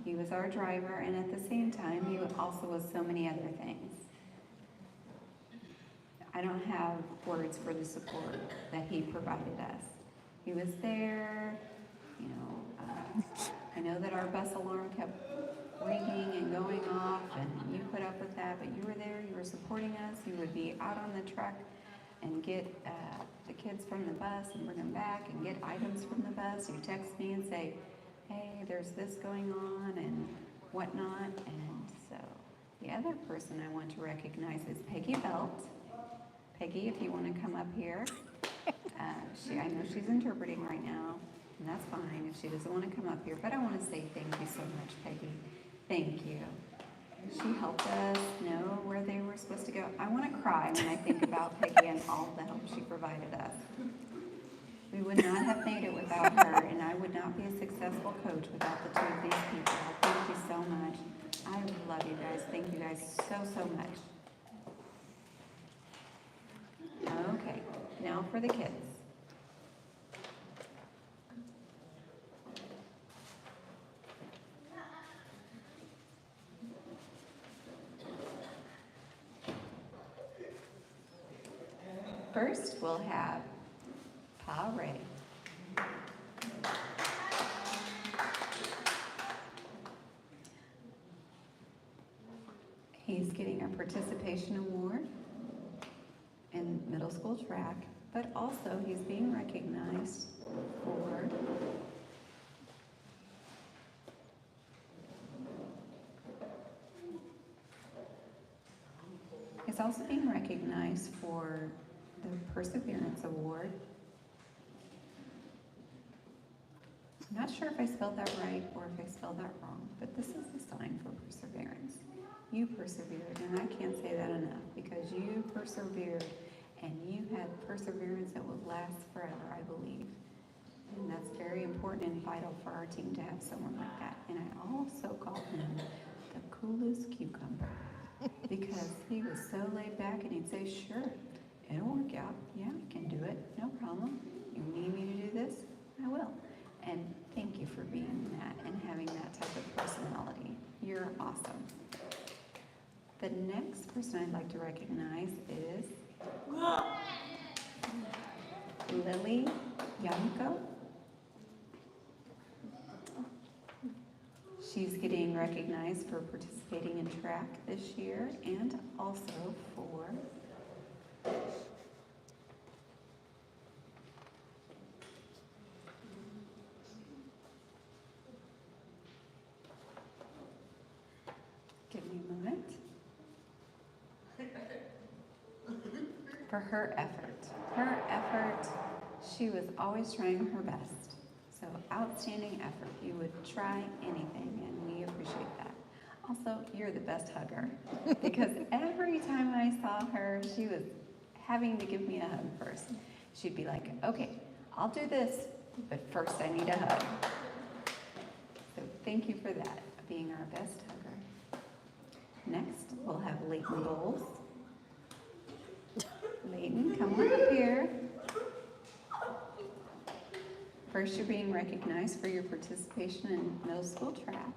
he was our driver, and at the same time, he also was so many other things. I don't have words for the support that he provided us. He was there, I know that our bus alarm kept ringing and going off, and you put up with that, but you were there, you were supporting us. You would be out on the truck and get the kids from the bus and bring them back and get items from the bus. You text me and say, hey, there's this going on and whatnot. And so the other person I want to recognize is Peggy Belt. Peggy, if you want to come up here. I know she's interpreting right now, and that's fine if she doesn't want to come up here, but I want to say thank you so much, Peggy. Thank you. She helped us know where they were supposed to go. I want to cry when I think about Peggy and all the help she provided us. We would not have made it without her, and I would not be a successful coach without the two of these people. Thank you so much. I love you guys. Thank you guys so much. Okay, now for the kids. First, we'll have Pa Ray. He's getting a participation award in middle school track, but also he's being recognized for the Perseverance Award. I'm not sure if I spelled that right or if I spelled that wrong, but this is the sign for perseverance. You persevered, and I can't say that enough, because you persevered, and you had perseverance that will last forever, I believe. And that's very important and vital for our team to have someone like that. And I also call him the coolest cucumber. because he was so laid back and he'd say, sure, it'll work out. Yeah, I can do it. No problem. You need me to do this? I will. And thank you for being that and having that type of personality. You're awesome. The next person I'd like to recognize is Lily Yanko. She's getting recognized for participating in track this year and also for give me a moment. For her effort. Her effort, she was always trying her best. So outstanding effort. You would try anything, and we appreciate that. Also, you're the best hugger because every time I saw her, she was having to give me a hug first. She'd be like, okay, I'll do this, but first I need a hug. So thank you for that, being our best hugger. Next, we'll have Leighton Bowles. Leighton, come on up here. First, you're being recognized for your participation in middle school track.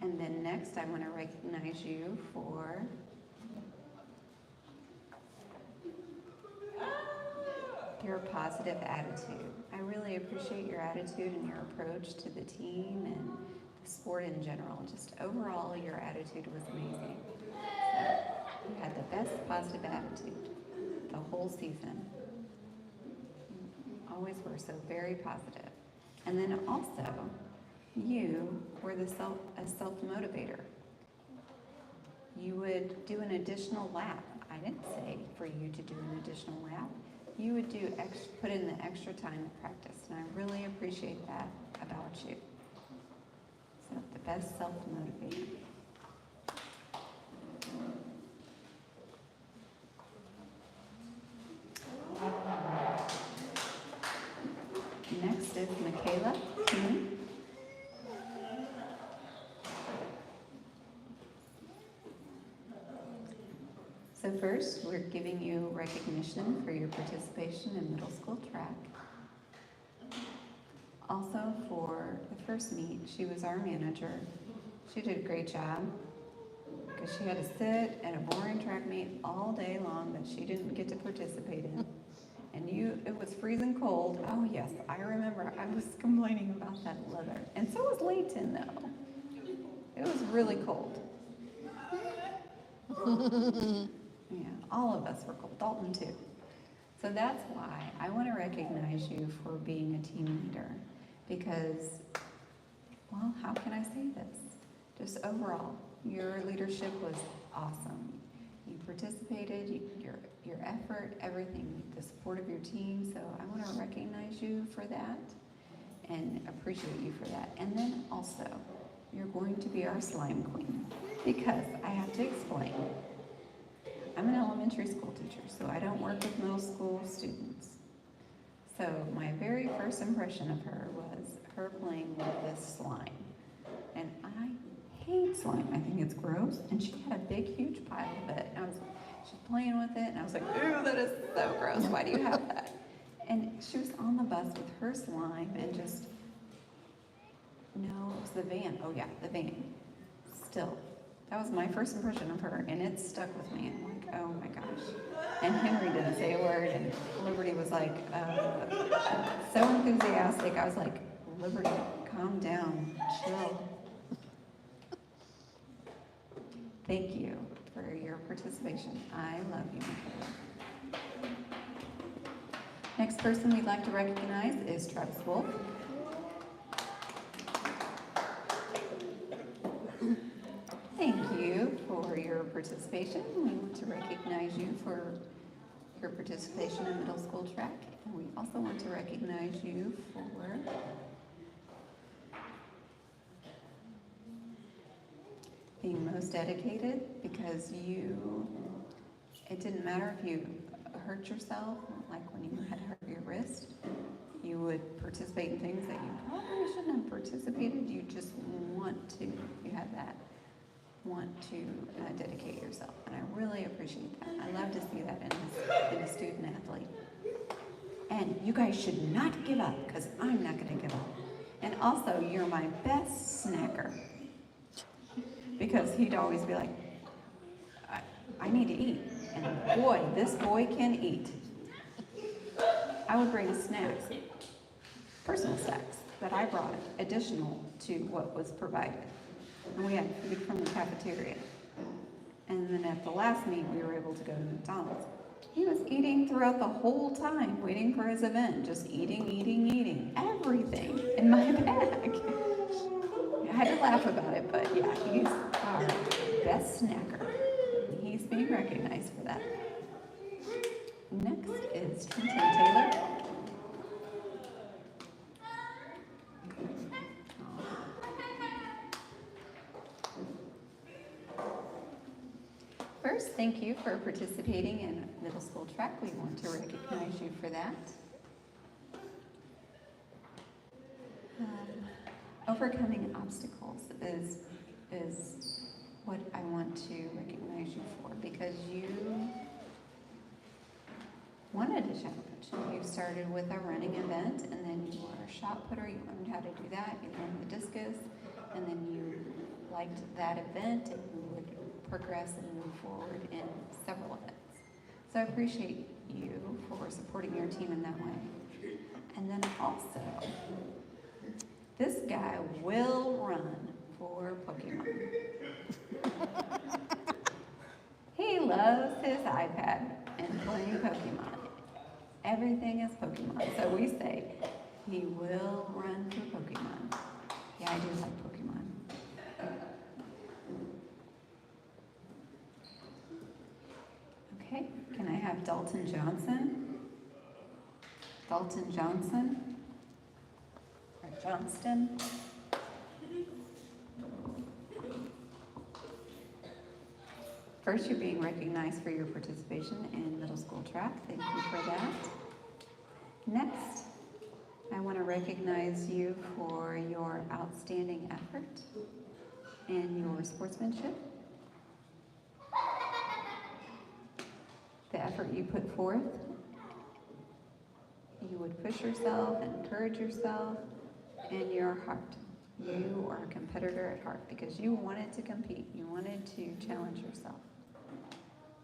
And then next, I want to recognize you for your positive attitude. I really appreciate your attitude and your approach to the team and the sport in general. Just overall, your attitude was amazing. So you had the best positive attitude the whole season. Always were so very positive. And then also, you were a self-motivator. You would do an additional lap. I didn't say for you to do an additional lap. You would do put in the extra time of practice, and I really appreciate that about you. So the best self-motivator. Next is Michaela. So first, we're giving you recognition for your participation in middle school track. Also, for the first meet, she was our manager. She did a great job because she had to sit at a boring track meet all day long that she didn't get to participate in. And it was freezing cold. Oh yes, I remember I was complaining about that leather. And so was Leighton though. It was really cold. Yeah, all of us were cold, Dalton too. So that's why I want to recognize you for being a team leader because, well, how can I say this? Just overall, your leadership was awesome. You participated, your effort, everything, the support of your team. So I want to recognize you for that and appreciate you for that. And then also, you're going to be our slime queen because I have to explain. I'm an elementary school teacher, so I don't work with middle school students. So my very first impression of her was her playing with this slime. And I hate slime. I think it's gross. And she had a big, huge pile of it. And she's playing with it, and I was like, ooh, that is so gross. Why do you have that? And she was on the bus with her slime and just, no, it was the van. Oh yeah, the van. Still. That was my first impression of her, and it stuck with me. I'm like, oh my gosh. And Henry didn't say a word, and Liberty was like, so enthusiastic. I was like, Liberty, calm down, chill. Thank you for your participation. I love you, Michaela. Next person we'd like to recognize is Travis Wolf. Thank you for your participation. We want to recognize you for your participation in middle school track. And we also want to recognize you for being most dedicated because it didn't matter if you hurt yourself, like when you had hurt your wrist, you would participate in things that you probably shouldn't have participated. You just want to. You had that want to dedicate yourself, and I really appreciate that. I love to see that in a student athlete. And you guys should not give up, because I'm not going to give up. And also, you're my best snacker. Because he'd always be like, I need to eat. And boy, this boy can eat. I would bring snacks, personal snacks, that I brought additional to what was provided. And we had food from the cafeteria. And then at the last meet, we were able to go to McDonald's. He was eating throughout the whole time, waiting for his event, just eating, everything in my bag. I had to laugh about it, but yeah, he's our best snacker. He's being recognized for that. Next is Trenton Taylor. First, thank you for participating in middle school track. We want to recognize you for that. Overcoming obstacles is what I want to recognize you for, because you wanted a challenge. You started with a running event, and then you were a shot putter. You learned how to do that. You learned the discus, and then you liked that event, and you would progress and move forward in several events. So I appreciate you for supporting your team in that way. And then also, this guy will run for Pokemon. He loves his iPad and playing Pokemon. Everything is Pokemon. So we say, he will run for Pokemon. Yeah, I do like Pokemon. Okay, can I have Dalton Johnson? Dalton Johnson? Or Johnston? First, you're being recognized for your participation in middle school track. Thank you for that. Next, I want to recognize you for your outstanding effort and your sportsmanship. The effort you put forth, you would push yourself, encourage yourself, and your heart. You are a competitor at heart because you wanted to compete. You wanted to challenge yourself.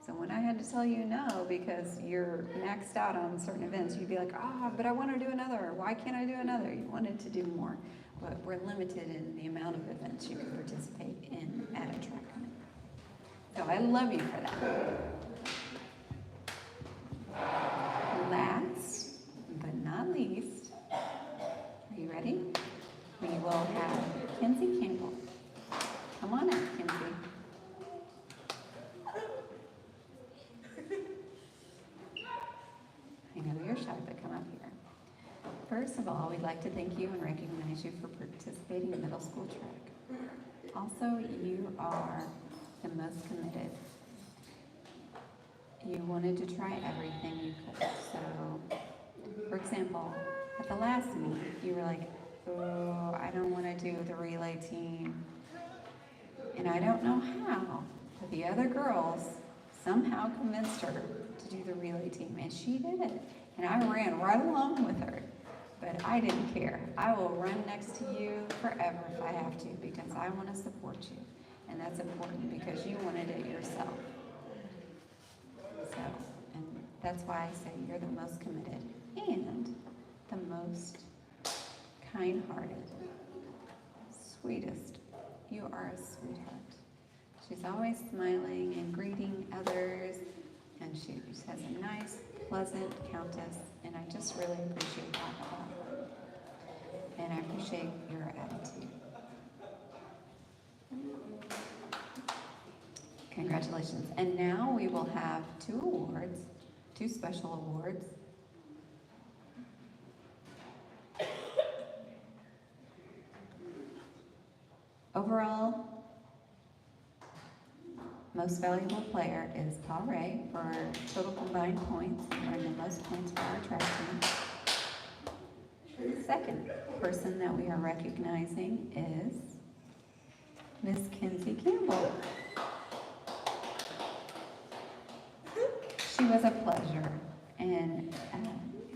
So when I had to tell you no because you're maxed out on certain events, you'd be like, but I want to do another. Why can't I do another? You wanted to do more, but we're limited in the amount of events you can participate in at a track meet. So I love you for that. Last but not least, are you ready? We will have Kinsey Campbell. Come on up, Kinsey. I know you're shy, but come up here. First of all, we'd like to thank you and recognize you for participating in middle school track. Also, you are the most committed. You wanted to try everything you could. So, for example, at the last meet, you were like, oh, I don't want to do the relay team. And I don't know how, but the other girls somehow convinced her to do the relay team, and she did it. And I ran right along with her, but I didn't care. I will run next to you forever if I have to, because I want to support you. And that's important because you wanted it yourself. So, and that's why I say you're the most committed and the most kind-hearted, sweetest. You are a sweetheart. She's always smiling and greeting others, and she has a nice, pleasant countess, and I just really appreciate that about her. And I appreciate your attitude. Congratulations. And now we will have two special awards. Overall, most valuable player is Paul Ray for total combined points, earning the most points for our track team. The second person that we are recognizing is Miss Kinsey Campbell. She was a pleasure, and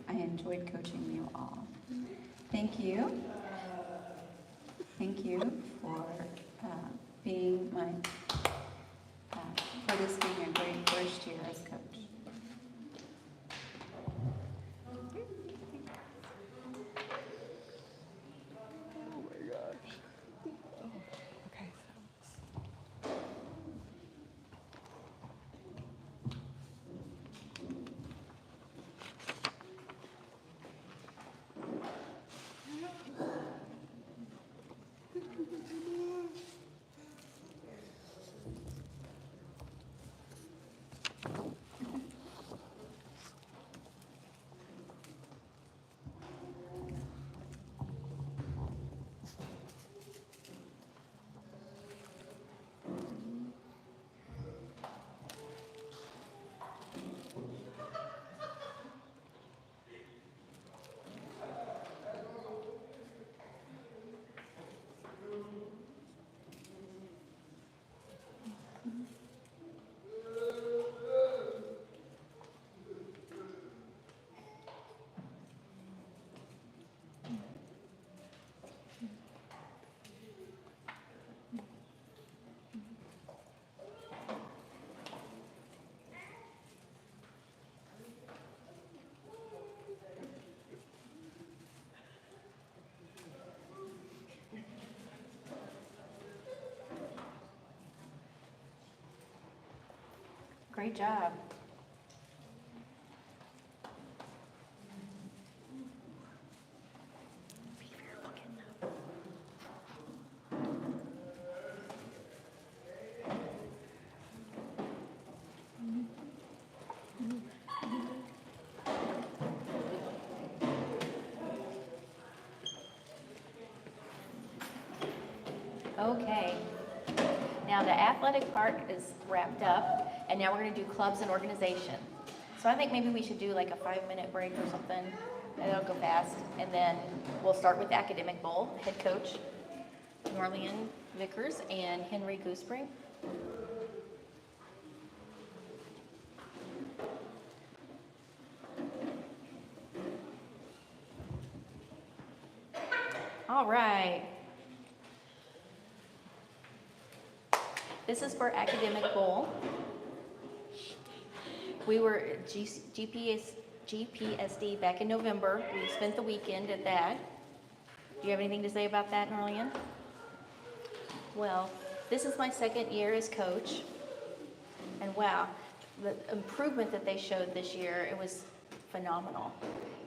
I enjoyed coaching you all. Thank you. Thank you for being for this being a great first year as coach. Great job. Okay. Now the athletic part is wrapped up, and now we're going to do clubs and organization. So I think maybe we should do like a 5-minute break or something, and it'll go fast. And then we'll start with the academic bowl. Head coach Norlian Vickers and Henry Goosebrink. All right. This is for academic bowl. We were at GPSD back in November. We spent the weekend at that. Do you have anything to say about that, Norlian? Well, this is my second year as coach. And wow, the improvement that they showed this year, it was phenomenal.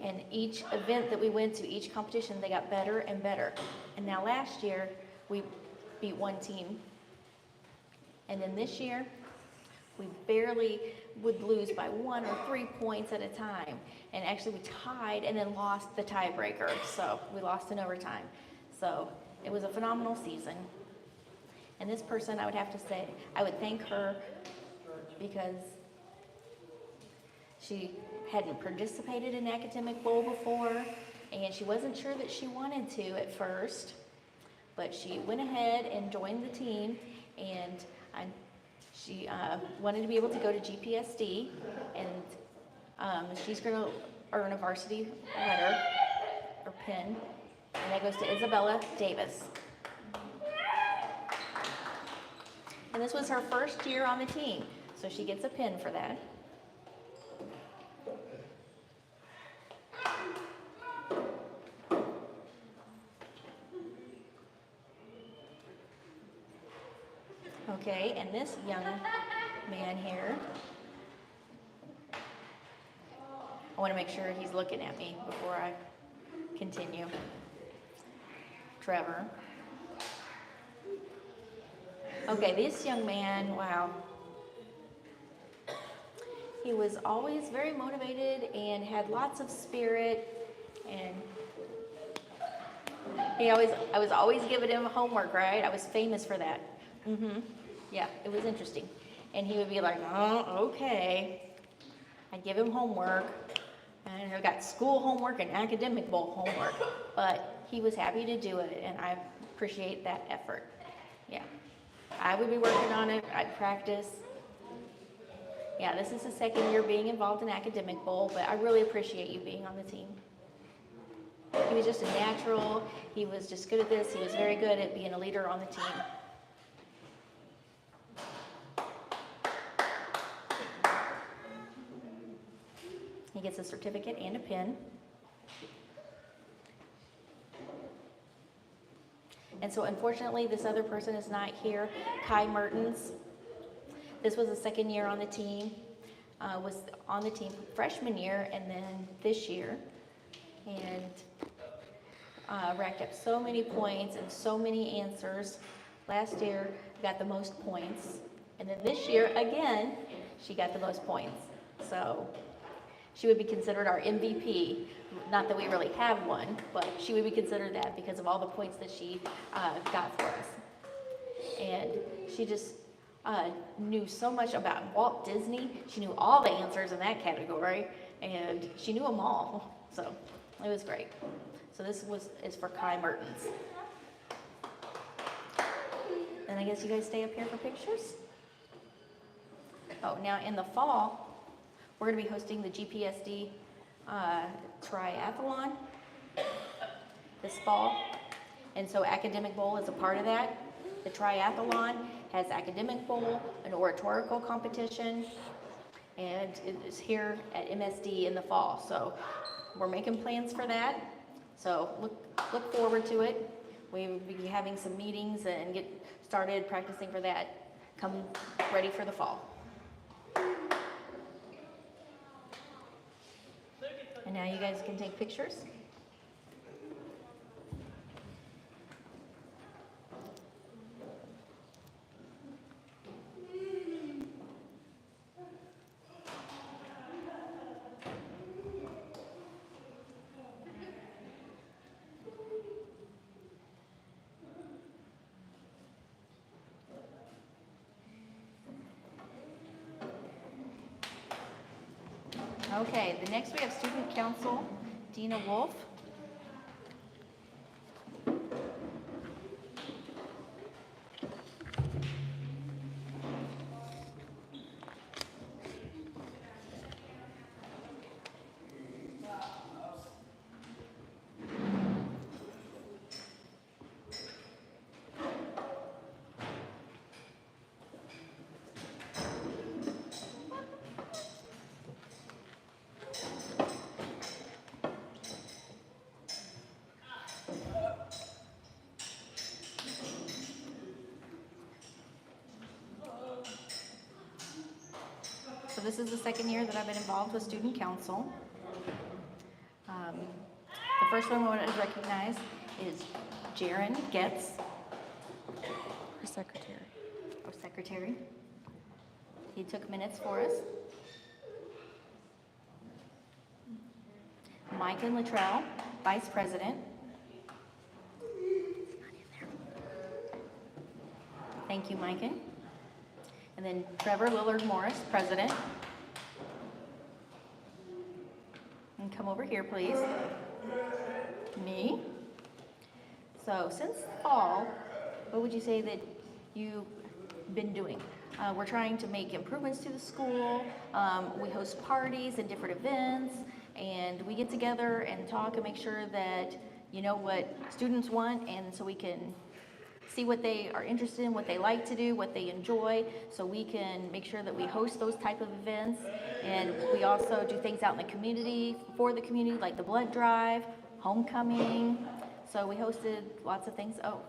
And each event that we went to, each competition, they got better and better. And now last year, we beat one team. And then this year, we barely would lose by 1 or 3 points at a time. And actually we tied and then lost the tiebreaker. So we lost in overtime. So it was a phenomenal season. And this person, I would have to say, I would thank her because she hadn't participated in academic bowl before, and she wasn't sure that she wanted to at first, but she went ahead and joined the team, and she wanted to be able to go to GPSD, and she's going to earn a varsity letter or pin, and that goes to Isabella Davis. And this was her first year on the team, so she gets a pin for that. Okay, and this young man here, I want to make sure he's looking at me before I continue. Trevor. Okay, this young man, wow. He was always very motivated and had lots of spirit, and I was always giving him homework, right? I was famous for that. Yeah, it was interesting. And he would be like, oh, okay. I'd give him homework, and I got school homework and academic bowl homework, but he was happy to do it, and I appreciate that effort. Yeah. I would be working on it, I'd practice. Yeah, this is the second year being involved in Academic Bowl, but I really appreciate you being on the team. He was just a natural, he was just good at this, he was very good at being a leader on the team. He gets a certificate and a pin. And so unfortunately, this other person is not here, Kai Mertens. This was the second year on the team, was on the team freshman year and then this year. And racked up so many points and so many answers. Last year, got the most points. And then this year, again, she got the most points. So she would be considered our MVP. Not that we really have one, but she would be considered that because of all the points that she got for us. And she just knew so much about Walt Disney. She knew all the answers in that category, and she knew them all. So it was great. So this is for Kai Mertens. And I guess you guys stay up here for pictures. Oh, now in the fall, we're going to be hosting the GPSD triathlon this fall. And so Academic Bowl is a part of that. The triathlon has Academic Bowl, an oratorical competition, and it is here at MSD in the fall. So we're making plans for that. So look forward to it. We will be having some meetings and get started practicing for that. Come ready for the fall. And now you guys can take pictures. Okay, the next we have Student Council, Dina Wolf. So this is the second year that I've been involved with Student Council. The first one we want to recognize is Jaron Getz. Her secretary. Our secretary. He took minutes for us. Micah Luttrell, vice president. Thank you, Micah. And then Trevor Lillard Morris, president. And come over here, please. Me. So since fall, what would you say that you've been doing? We're trying to make improvements to the school. We host parties and different events, and we get together and talk and make sure that you know what students want, and so we can see what they are interested in, what they like to do, what they enjoy, so we can make sure that we host those type of events. And we also do things out in the community, for the community, like the blood drive, homecoming. So we hosted lots of things. So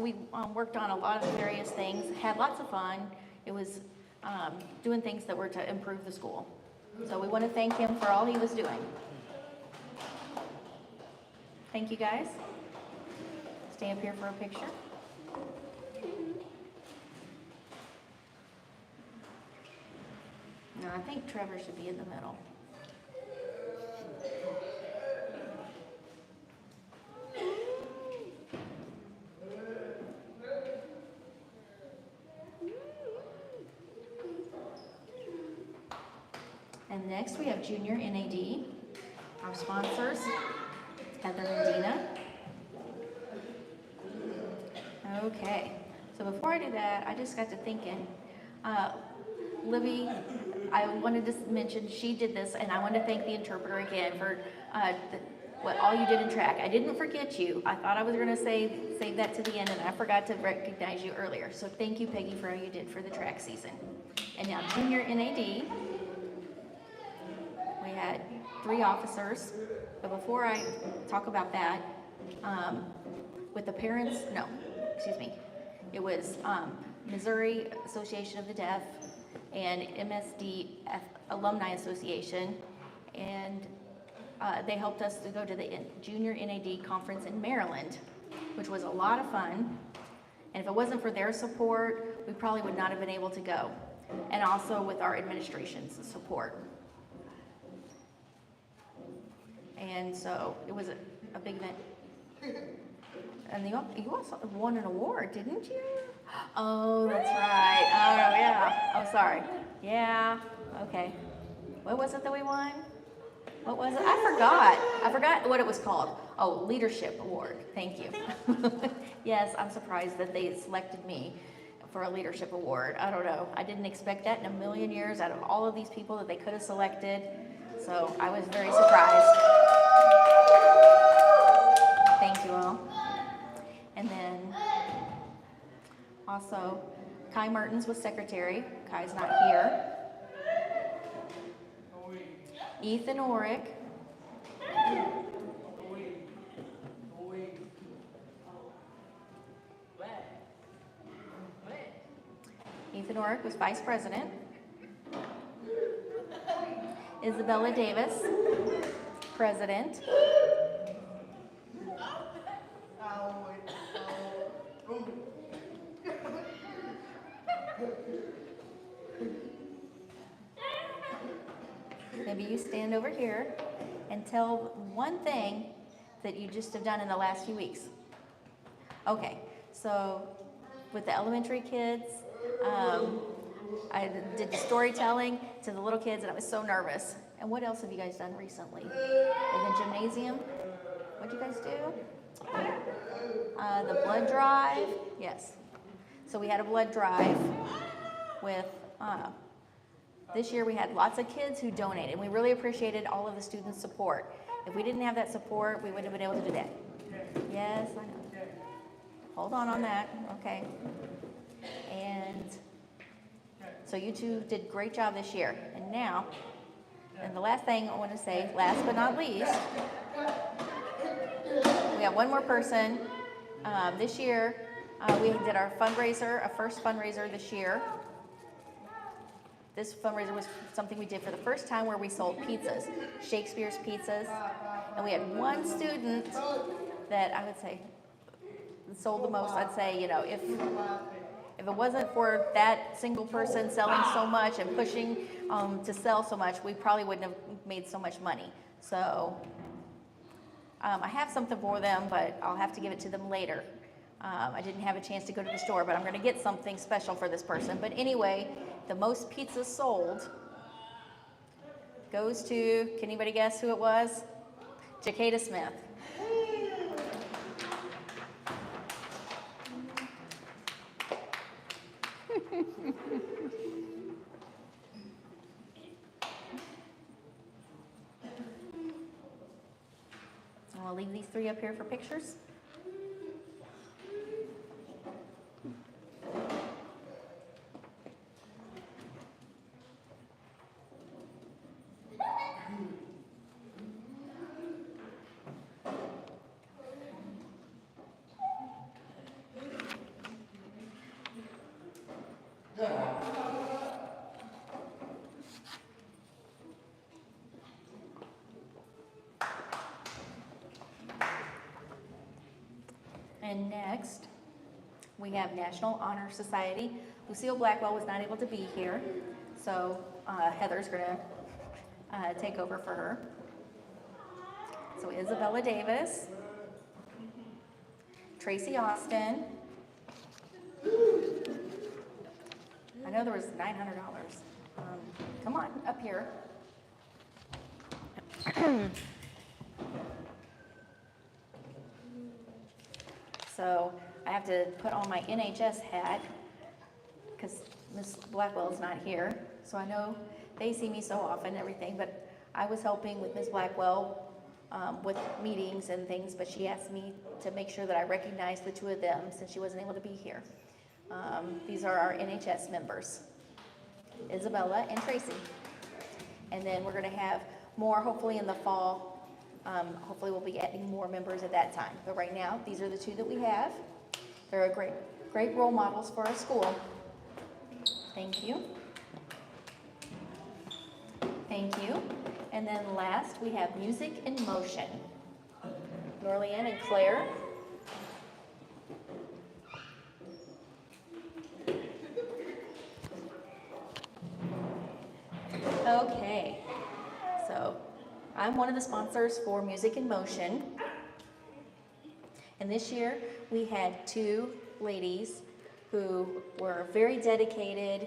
we worked on a lot of various things, had lots of fun. It was doing things that were to improve the school. So we want to thank him for all he was doing. Thank you, guys. Stay up here for a picture. No, I think Trevor should be in the middle. And next we have Junior NAD, our sponsors, Heather and Dina. Okay, so before I do that, I just got to thinking, Libby, I wanted to mention she did this, and I want to thank the interpreter again for what all you did in track. I didn't forget you. I thought I was going to save that to the end, and I forgot to recognize you earlier. So thank you, Peggy, for all you did for the track season. And now junior NAD, we had 3 officers, but before I talk about that, with the parents, no, excuse me, it was Missouri Association of the Deaf and MSDF Alumni Association, and they helped us to go to the Junior NAD conference in Maryland, which was a lot of fun. And if it wasn't for their support, we probably would not have been able to go. And also with our administration's support. And so it was a big event. And you also won an award, didn't you? Oh, that's right. Oh, yeah. Oh, sorry. Yeah. Okay. What was it that we won? What was it? I forgot what it was called. Oh, Leadership Award. Thank you. Yes, I'm surprised that they selected me for a leadership award. I don't know. I didn't expect that in a million years out of all of these people that they could have selected. So I was very surprised. Thank you all. And then also, Kai Mertens was secretary. Kai's not here. Ethan Orick. Ethan Orick was vice president. Isabella Davis, president. Maybe you stand over here and tell one thing that you just have done in the last few weeks. Okay, so with the elementary kids, I did the storytelling to the little kids and I was so nervous. And what else have you guys done recently? In the gymnasium? What'd you guys do? The blood drive? Yes. So we had a blood drive with, this year we had lots of kids who donated. We really appreciated all of the students' support. If we didn't have that support, we wouldn't have been able to do that. Yes, I know. Hold on that, okay. And so you two did a great job this year. And now, and the last thing I want to say, last but not least, we have one more person. This year, we did our fundraiser, our first fundraiser this year. This fundraiser was something we did for the first time where we sold pizzas, Shakespeare's pizzas. And we had one student that I would say sold the most. I'd say, you know, if it wasn't for that single person selling so much and pushing to sell so much, we probably wouldn't have made so much money. So I have something for them, but I'll have to give it to them later. I didn't have a chance to go to the store, but I'm going to get something special for this person. But anyway, the most pizzas sold goes to, can anybody guess who it was? Jacada Smith. I'll leave these 3 up here for pictures. And next, we have National Honor Society. Lucille Blackwell was not able to be here, so Heather's going to take over for her. So Isabella Davis, Tracy Austin. I know there was $900. Come on, up here. So I have to put on my NHS hat because Miss Blackwell's not here. So I know they see me so often and everything, but I was helping with Miss Blackwell with meetings and things, but she asked me to make sure that I recognize the two of them since she wasn't able to be here. These are our NHS members, Isabella and Tracy. And then we're going to have more hopefully in the fall. Hopefully we'll be adding more members at that time. But right now, these are the two that we have. They're a great role models for our school. Thank you. Thank you. And then last, we have Music in Motion. Norlianne and Claire. Okay, so I'm one of the sponsors for Music in Motion. And this year, we had two ladies who were very dedicated,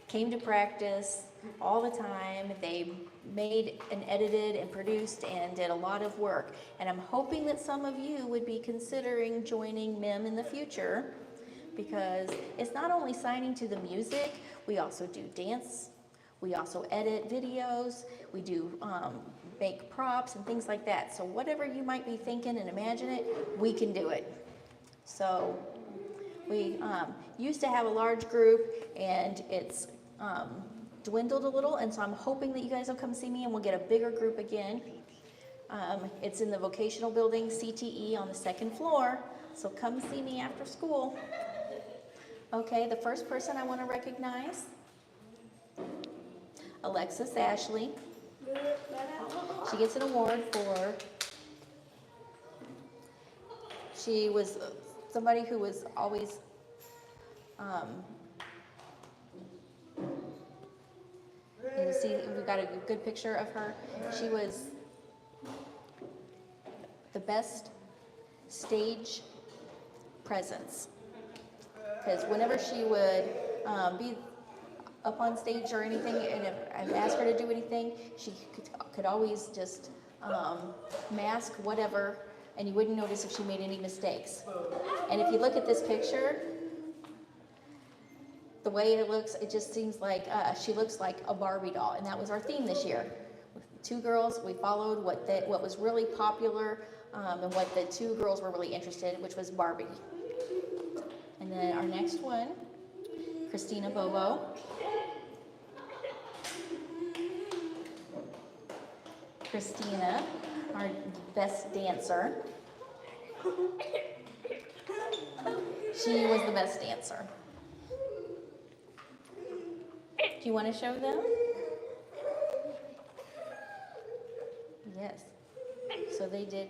came to practice all the time. They made and edited and produced and did a lot of work. And I'm hoping that some of you would be considering joining MIM in the future, because it's not only signing to the music, we also do dance, we also edit videos, we do make props and things like that. So whatever you might be thinking and imagine it, we can do it. So we used to have a large group, and it's dwindled a little, and so I'm hoping that you guys will come see me and we'll get a bigger group again. It's in the vocational building, CTE, on the 2nd floor, so come see me after school. Okay, the first person I want to recognize, Alexis Ashley. She gets an award for, she was somebody who was always you see, we've got a good picture of her. She was the best stage presence, because whenever she would be up on stage or anything, and if I asked her to do anything, she could always just mask whatever, and you wouldn't notice if she made any mistakes. And if you look at this picture, the way it looks, it just seems like she looks like a Barbie doll, and that was our theme this year. With two girls, we followed what was really popular and what the two girls were really interested in, which was Barbie. And then our next one, Christina Bobo. Christina, our best dancer. She was the best dancer. Do you want to show them? Yes. So they did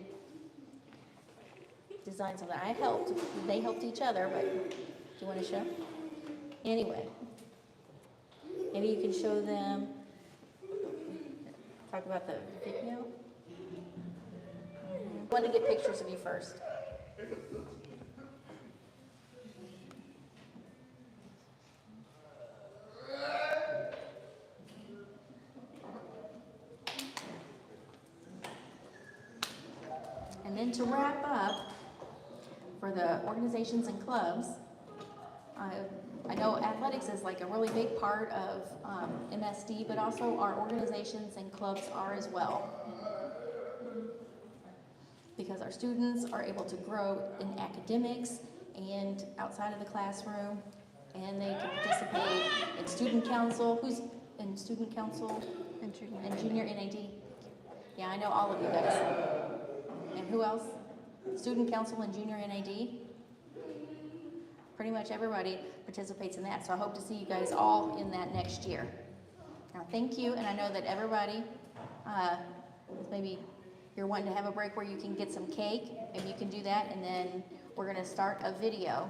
design something. I helped. They helped each other, but do you want to show? Anyway, maybe you can show them. Talk about the video. I want to get pictures of you first. And then to wrap up, for the organizations and clubs, I know athletics is like a really big part of MSD, but also our organizations and clubs are as well. Because our students are able to grow in academics and outside of the classroom, and they can participate in student council. Who's in student council? And junior NAD. Yeah, I know all of you guys. And who else? Student council and junior NAD. Pretty much everybody participates in that, so I hope to see you guys all in that next year. Now, thank you, and I know that everybody, maybe you're wanting to have a break where you can get some cake, maybe you can do that, and then we're going to start a video.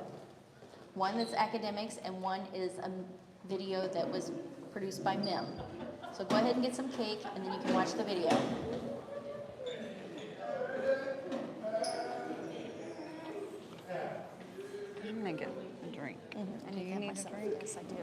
One that's academics, and one is a video that was produced by MIM. So go ahead and get some cake, and then you can watch the video. I'm gonna get a drink. I Do you need a drink? Yes, I do.